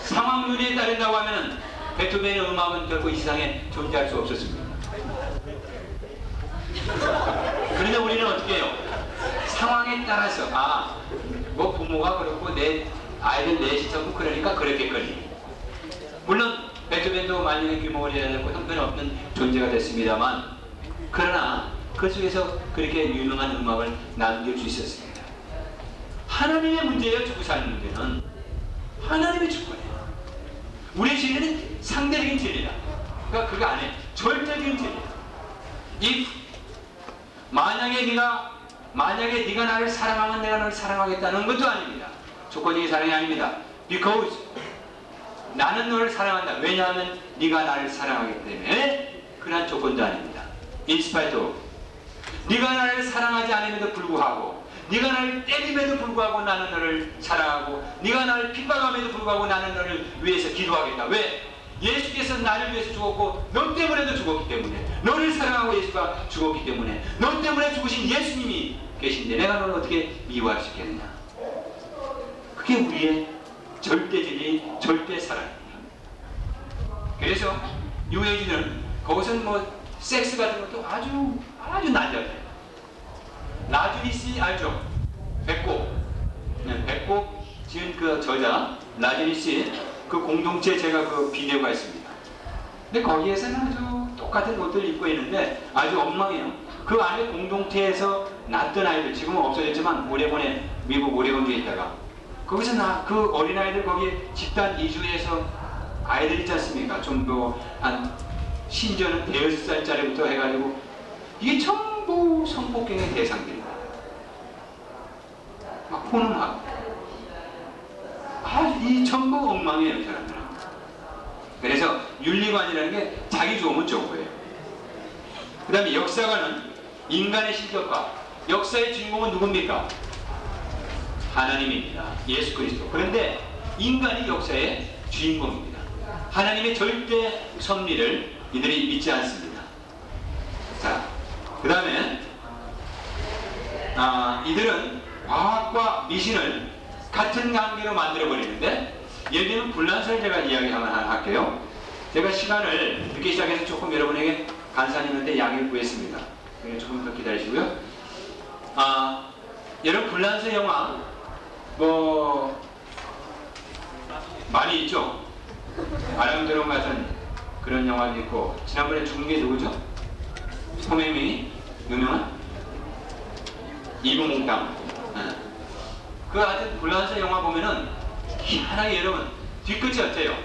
Speaker 1: 상황윤리에 따른다고 하면 베토벤의 음악은 결코 이 세상에 존재할 수 없었습니다. 그런데 우리는 어떻게 해요? 상황에 따라서 뭐 부모가 그렇고 내 아이들 넷이 전부 그러니까 그랬겠거니. 물론 베토벤도 만년의 규모를 해야 되고 형편없는 존재가 됐습니다만, 그러나 그 속에서 그렇게 유명한 음악을 남길 수 있었습니다. 하나님의 문제예요. 죽고 사는 문제는 하나님의 주권이에요. 우리의 진리는 상대적인 진리다. 그러니까 그게 아니에요. 절대적인 진리다. 만약에 네가 나를 사랑하면 내가 너를 사랑하겠다는 것도 아닙니다. 조건적인 사랑이 아닙니다. Because 나는 너를 사랑한다. 왜냐하면 네가 나를 사랑하기 때문에. 그런 조건도 아닙니다. In spite of. 네가 나를 사랑하지 않음에도 불구하고, 네가 나를 때림에도 불구하고 나는 너를 사랑하고, 네가 나를 핍박함에도 불구하고 나는 너를 위해서 기도하겠다. 왜? 예수께서 나를 위해서 죽었고 너 때문에도 죽었기 때문에, 너를 사랑하고 예수가 죽었기 때문에, 너 때문에 죽으신 예수님이 계신데 내가 너를 어떻게 미워할 수 있겠느냐. 그게 우리의 절대 진리, 절대 사랑입니다. 그래서 유해진은 거기서는 뭐 섹스 같은 것도 아주 난잡해요. 라즈니시 알죠? 배꼽 지은 그 저자 라즈니시 그 공동체 제가 그 비디오가 있습니다. 근데 거기에서는 아주 똑같은 옷들 입고 있는데 아주 엉망해요. 그 안에 공동체에서 낳던 아이들, 지금은 없어졌지만 오레곤에, 미국 오레곤주에 있다가 거기서 그 어린아이들 거기 집단 이주해서 아이들 있지 않습니까? 좀 더 한 심지어는 5살짜리부터 해가지고 이게 전부 성폭행의 대상들입니다. 막 포능하고 이 전부 엉망이에요, 사람들은. 그래서 윤리관이라는 게 자기 좋으면 좋은 거예요. 그 다음에 역사관은 인간의 실격과 역사의 주인공은 누굽니까? 하나님입니다. 예수 그리스도. 그런데 인간이 역사의 주인공입니다. 하나님의 절대 섭리를 이들이 믿지 않습니다. 자, 그 다음에 이들은 과학과 미신을 같은 관계로 만들어 버리는데, 예를 들면 불란서를 제가 이야기 하나 할게요. 제가 시간을 늦게 시작해서 조금 여러분에게 간사님한테 양해를 구했습니다. 조금 더 기다리시고요. 여러분 불란서 영화 뭐 많이 있죠. 아랑드론 같은 그런 영화도 있고, 지난번에 죽은 게 누구죠? 소매미 유명한 이봉당. 그 하여튼 불란서 영화 보면은 희한하게 여러분 뒤끝이 어때요?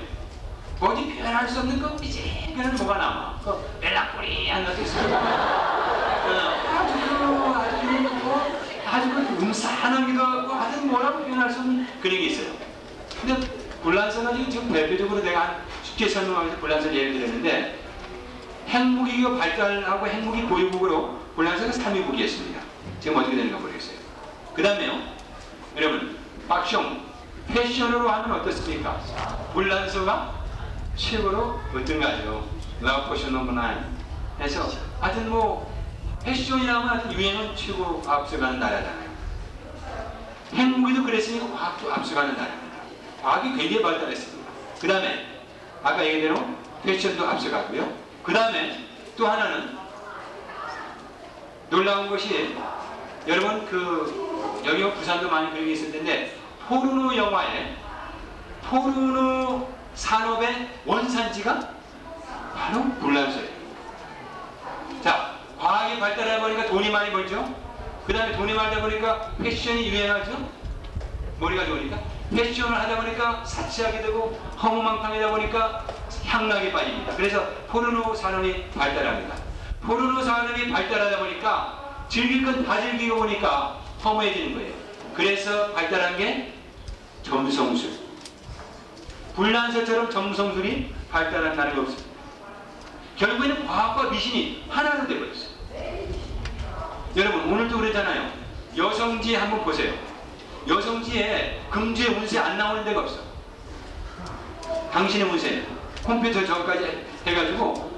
Speaker 1: 어디 표현할 수 없는 그 미지근한 뭐가 남아. 그 멜랑콜리한 것도 있어요. 아주 그 음산하기도 하고, 하여튼 뭐라고 표현할 수 없는 그런 게 있어요. 근데 불란서는 지금 대표적으로 내가 한 쉽게 설명하면서 불란서를 예를 들었는데, 핵무기가 발달하고 핵무기 보유국으로 불란서가 3위국이었습니다. 지금 어떻게 되는가 모르겠어요. 그 다음에요, 여러분 박숑 패션으로 하면 어떻습니까? 불란서가 최고로 어떤가요? 라포션 넘버 9 해서 하여튼 뭐 패션이라면 하여튼 유행은 최고 앞서가는 나라잖아요. 핵무기도 그랬으니까 과학도 앞서가는 나라입니다. 과학이 굉장히 발달했습니다. 그 다음에 아까 얘기대로 패션도 앞서가고요. 그 다음에 또 하나는 놀라운 것이, 여러분 여기 부산도 많이 그런 게 있을 텐데, 포르노 영화에 포르노 산업의 원산지가 바로 불란서예요. 자, 과학이 발달하다 보니까 돈이 많이 벌죠. 그 다음에 돈이 많다 보니까 패션이 유행하죠. 머리가 좋으니까 패션을 하다 보니까 사치하게 되고, 허무망탕하다 보니까 향락에 빠집니다. 그래서 포르노 산업이 발달합니다. 포르노 산업이 발달하다 보니까 즐길 건 다 즐기고 보니까 허무해지는 거예요. 그래서 발달한 게 점성술. 불란서처럼 점성술이 발달한 나라가 없습니다. 결국에는 과학과 미신이 하나로 되어버렸어요. 여러분 오늘도 그러잖아요. 여성지 한번 보세요. 여성지에 금주의 운세 안 나오는 데가 없어. 당신의 운세 컴퓨터 저까지 해가지고,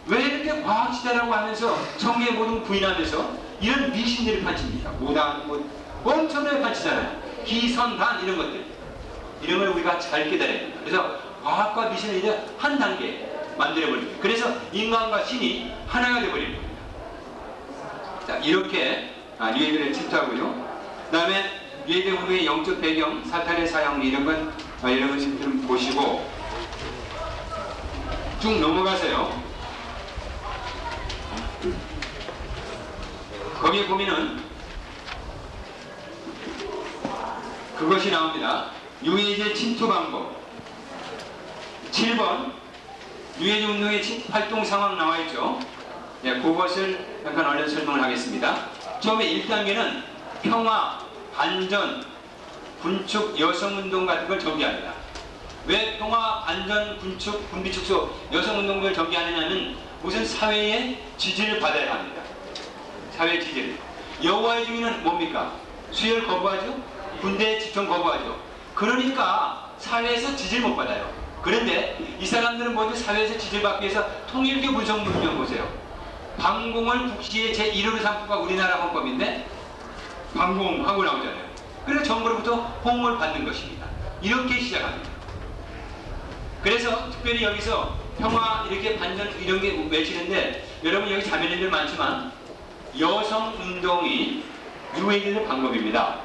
Speaker 1: 왜 이렇게 과학시대라고 하면서 성경의 모든 부인하면서 이런 미신들을 판칩니까? 무당, 엄청나게 판치잖아요. 기선단 이런 것들. 이런 걸 우리가 잘 깨달아야 됩니다. 그래서 과학과 미신을 이제 한 단계 만들어버립니다. 그래서 인간과 신이 하나가 되어버립니다. 자, 이렇게 뉴에이드를 침투하고요. 그 다음에 뉴에이드 운동의 영적 배경, 사탄의 사형 이런 건 여러분 보시고 쭉 넘어가세요. 거기에 보면은 그것이 나옵니다. 뉴에이지의 침투 방법. 7번 뉴에이지 운동의 활동 상황 나와 있죠. 네, 그것을 약간 얼른 설명을 하겠습니다. 처음에 1단계는 평화, 반전, 군축, 여성운동 같은 걸 전개합니다. 왜 평화, 반전, 군축, 군비축소, 여성운동을 전개하느냐면 우선 사회의 지지를 받아야 합니다. 사회 지지를. 여호와의 증인은 뭡니까? 수혈 거부하죠? 군대 집중 거부하죠? 그러니까 사회에서 지지를 못 받아요. 그런데 이 사람들은 먼저 사회에서 지지를 받기 위해서 통일교 분석문명 보세요. 방공을 국시의 제1호로 삼고가 우리나라 헌법인데 방공하고 나오잖아요. 그래서 정부로부터 호응을 받는 것입니다. 이렇게 시작합니다. 그래서 특별히 여기서 평화 이렇게 반전 이런 게 외치는데, 여러분 여기 자매님들 많지만 여성운동이 뉴에이드 방법입니다.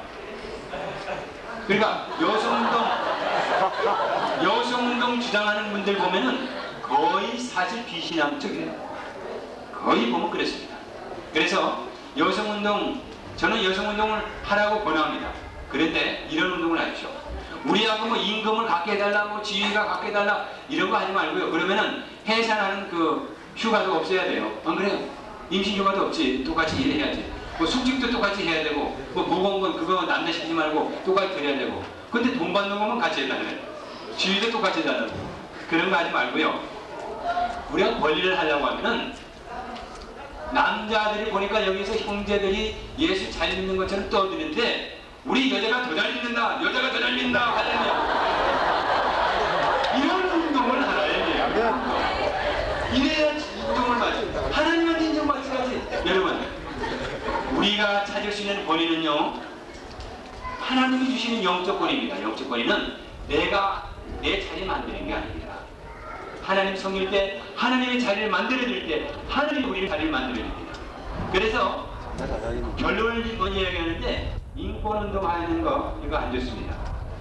Speaker 1: 그러니까 여성운동 주장하는 분들 보면은 거의 사실 비신앙적이에요. 거의 보면 그렇습니다. 그래서 여성운동, 저는 여성운동을 하라고 권합니다. 그런데 이런 운동을 하십시오. 우리하고 뭐 임금을 갖게 해달라, 뭐 지위가 갖게 해달라 이런 거 하지 말고요. 그러면은 해산하는 그 휴가도 없애야 돼요. 안 그래요? 임신 휴가도 없지. 똑같이 일해야지. 뭐 숙직도 똑같이 해야 되고, 뭐 보건건 그거 남대시키지 말고 똑같이 드려야 되고. 근데 돈 받는 것만 같이 해달래요. 지위도 똑같이 해달라고. 그런 거 하지 말고요. 우리가 권리를 하려고 하면은 남자들이 보니까 여기서 형제들이 예수 잘 믿는 것처럼 떠드는데, 우리 여자가 더 잘 믿는다, 여자가 더 잘 믿는다 하려면 이런 운동을 하라 이래야 이래야 인정을 받죠. 하나님한테 인정받지. 여러분 우리가 찾을 수 있는 권위는요, 하나님이 주시는 영적 권위입니다. 영적 권위는 내가 내 자리 만드는 게 아닙니다. 하나님 섬길 때, 하나님의 자리를 만들어줄 때 하나님이 우리의 자리를 만들어줍니다. 그래서 결론을 먼저 이야기하는데, 인권운동하는 거 이거 안 좋습니다.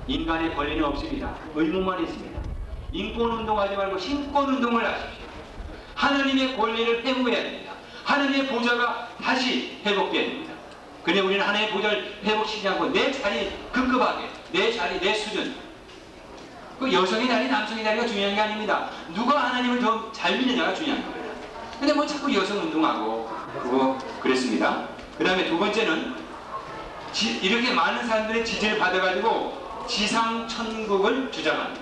Speaker 1: 인간의 권리는 없습니다. 의무만 있습니다. 인권운동하지 말고 신권운동을 하십시오. 하나님의 권리를 회복해야 됩니다. 하나님의 보좌가 다시 회복돼야 됩니다. 근데 우리는 하나님의 보좌를 회복시키지 않고 내 자리 급급하게, 내 자리, 내 수준, 그 여성의 자리, 남성의 자리가 중요한 게 아닙니다. 누가 하나님을 더 잘 믿느냐가 중요한 겁니다. 근데 뭐 자꾸 여성 운동하고 그거 그랬습니다. 그 다음에 두 번째는 이렇게 많은 사람들의 지지를 받아가지고 지상 천국을 주장합니다.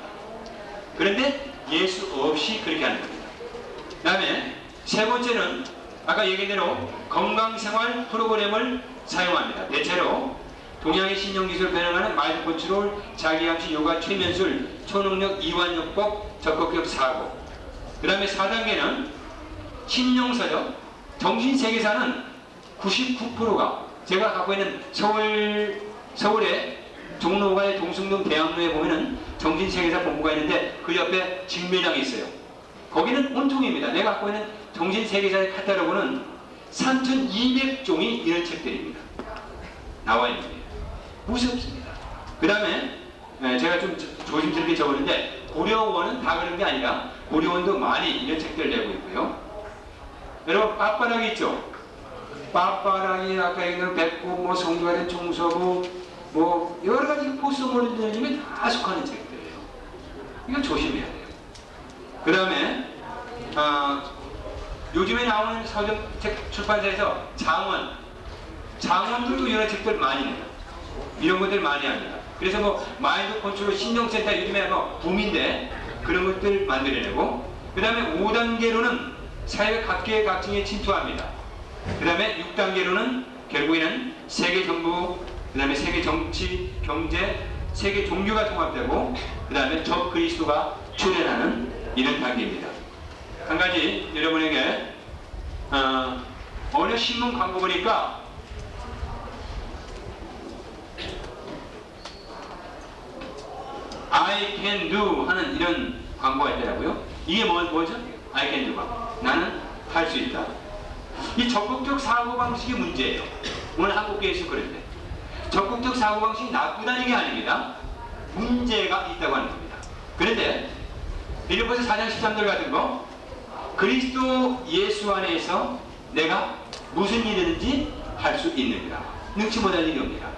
Speaker 1: 그런데 예수 없이 그렇게 하는 겁니다. 그 다음에 세 번째는 아까 얘기한 대로 건강생활 프로그램을 사용합니다. 대체로 동양의 신경기술을 변형하는 마일드 컨트롤, 자기암시, 요가, 최면술, 초능력, 이완요법, 적극적 사고. 그 다음에 4단계는 신용서적, 정신세계사는 99%가 제가 갖고 있는 서울의 종로가의 동숭동 대학로에 보면은 정신세계사 본부가 있는데 그 옆에 직매장이 있어요. 거기는 온통입니다. 내가 갖고 있는 정신세계사의 카탈로그는 3,200종이 이런 책들입니다. 나와 있는 거예요. 무섭습니다. 그 다음에 제가 좀 조심스럽게 적었는데, 고려원은 다 그런 게 아니라 고려원도 많이 이런 책들을 내고 있고요. 여러분 빳바라기 있죠? 빳바라기, 아까 얘기한 백구, 뭐 성주가된 총서부, 뭐 여러가지 포스모dernism에 다 속하는 책들이에요. 이건 조심해야 돼요. 그 다음에 요즘에 나오는 서적책 출판사에서 장원도 이런 책들 많이 내요. 이런 것들 많이 합니다. 그래서 뭐 마인드 컨트롤 신용센터 요즘에 뭐 붐인데 그런 것들 만들어내고, 그 다음에 5단계로는 사회 각계 각층에 침투합니다. 그 다음에 6단계로는 결국에는 세계 정부, 그 다음에 세계 정치, 경제, 세계 종교가 통합되고, 그 다음에 적 그리스도가 출현하는 이런 단계입니다. 한 가지 여러분에게 어느 신문 광고 보니까 I can do 하는 이런 광고가 있더라고요. 이게 뭐죠? I can do가. 나는 할 수 있다. 이 적극적 사고방식이 문제예요. 오늘 한국교회에서 그런데 적극적 사고방식이 나쁘다는 게 아닙니다. 문제가 있다고 하는 겁니다. 그런데 빌립보서 4장 13절 같은 거, 그리스도 예수 안에서 내가 무슨 일이든지 할 수 있느니라. 능치 못할 일이 없느니라.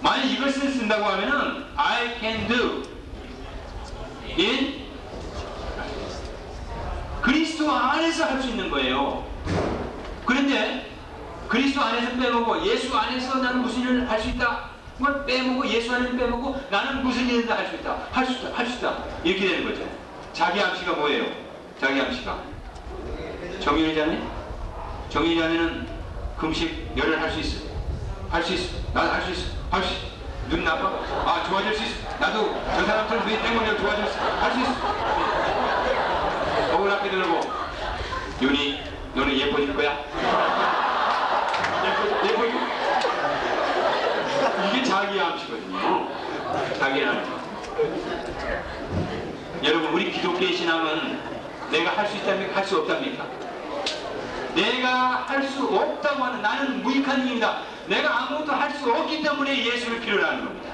Speaker 1: 만약 이것을 쓴다고 하면은 I can do in 그리스도 안에서 할 수 있는 거예요. 그런데 그리스도 안에서 빼먹고 예수 안에서 나는 무슨 일을 할 수 있다. 뭐 빼먹고 예수 안에서 빼먹고 나는 무슨 일을 할 수 있다. 할 수 있다. 할 수 있다. 이렇게 되는 거죠. 자기 암시가 뭐예요? 자기 암시가 정인의 자매? 정인의 자매는 금식 열을 할 수 있어. 할 수 있어. 나도 할 수 있어. 할 수 있어. 눈 나빠? 아, 좋아질 수 있어. 나도 저 사람처럼 눈이 땡거리고 좋아질 수 있어. 할 수 있어. 거울 앞에 들고 윤희, 너는 예뻐질 거야? 예뻐질 거야? 이게 자기 암시거든요. 자기 암시. 여러분, 우리 기독교의 신앙은 내가 할 수 있답니까? 할 수 없답니까? 내가 할 수 없다고 하는, 나는 무익한 인입니다. 내가 아무것도 할 수 없기 때문에 예수를 필요로 하는 겁니다.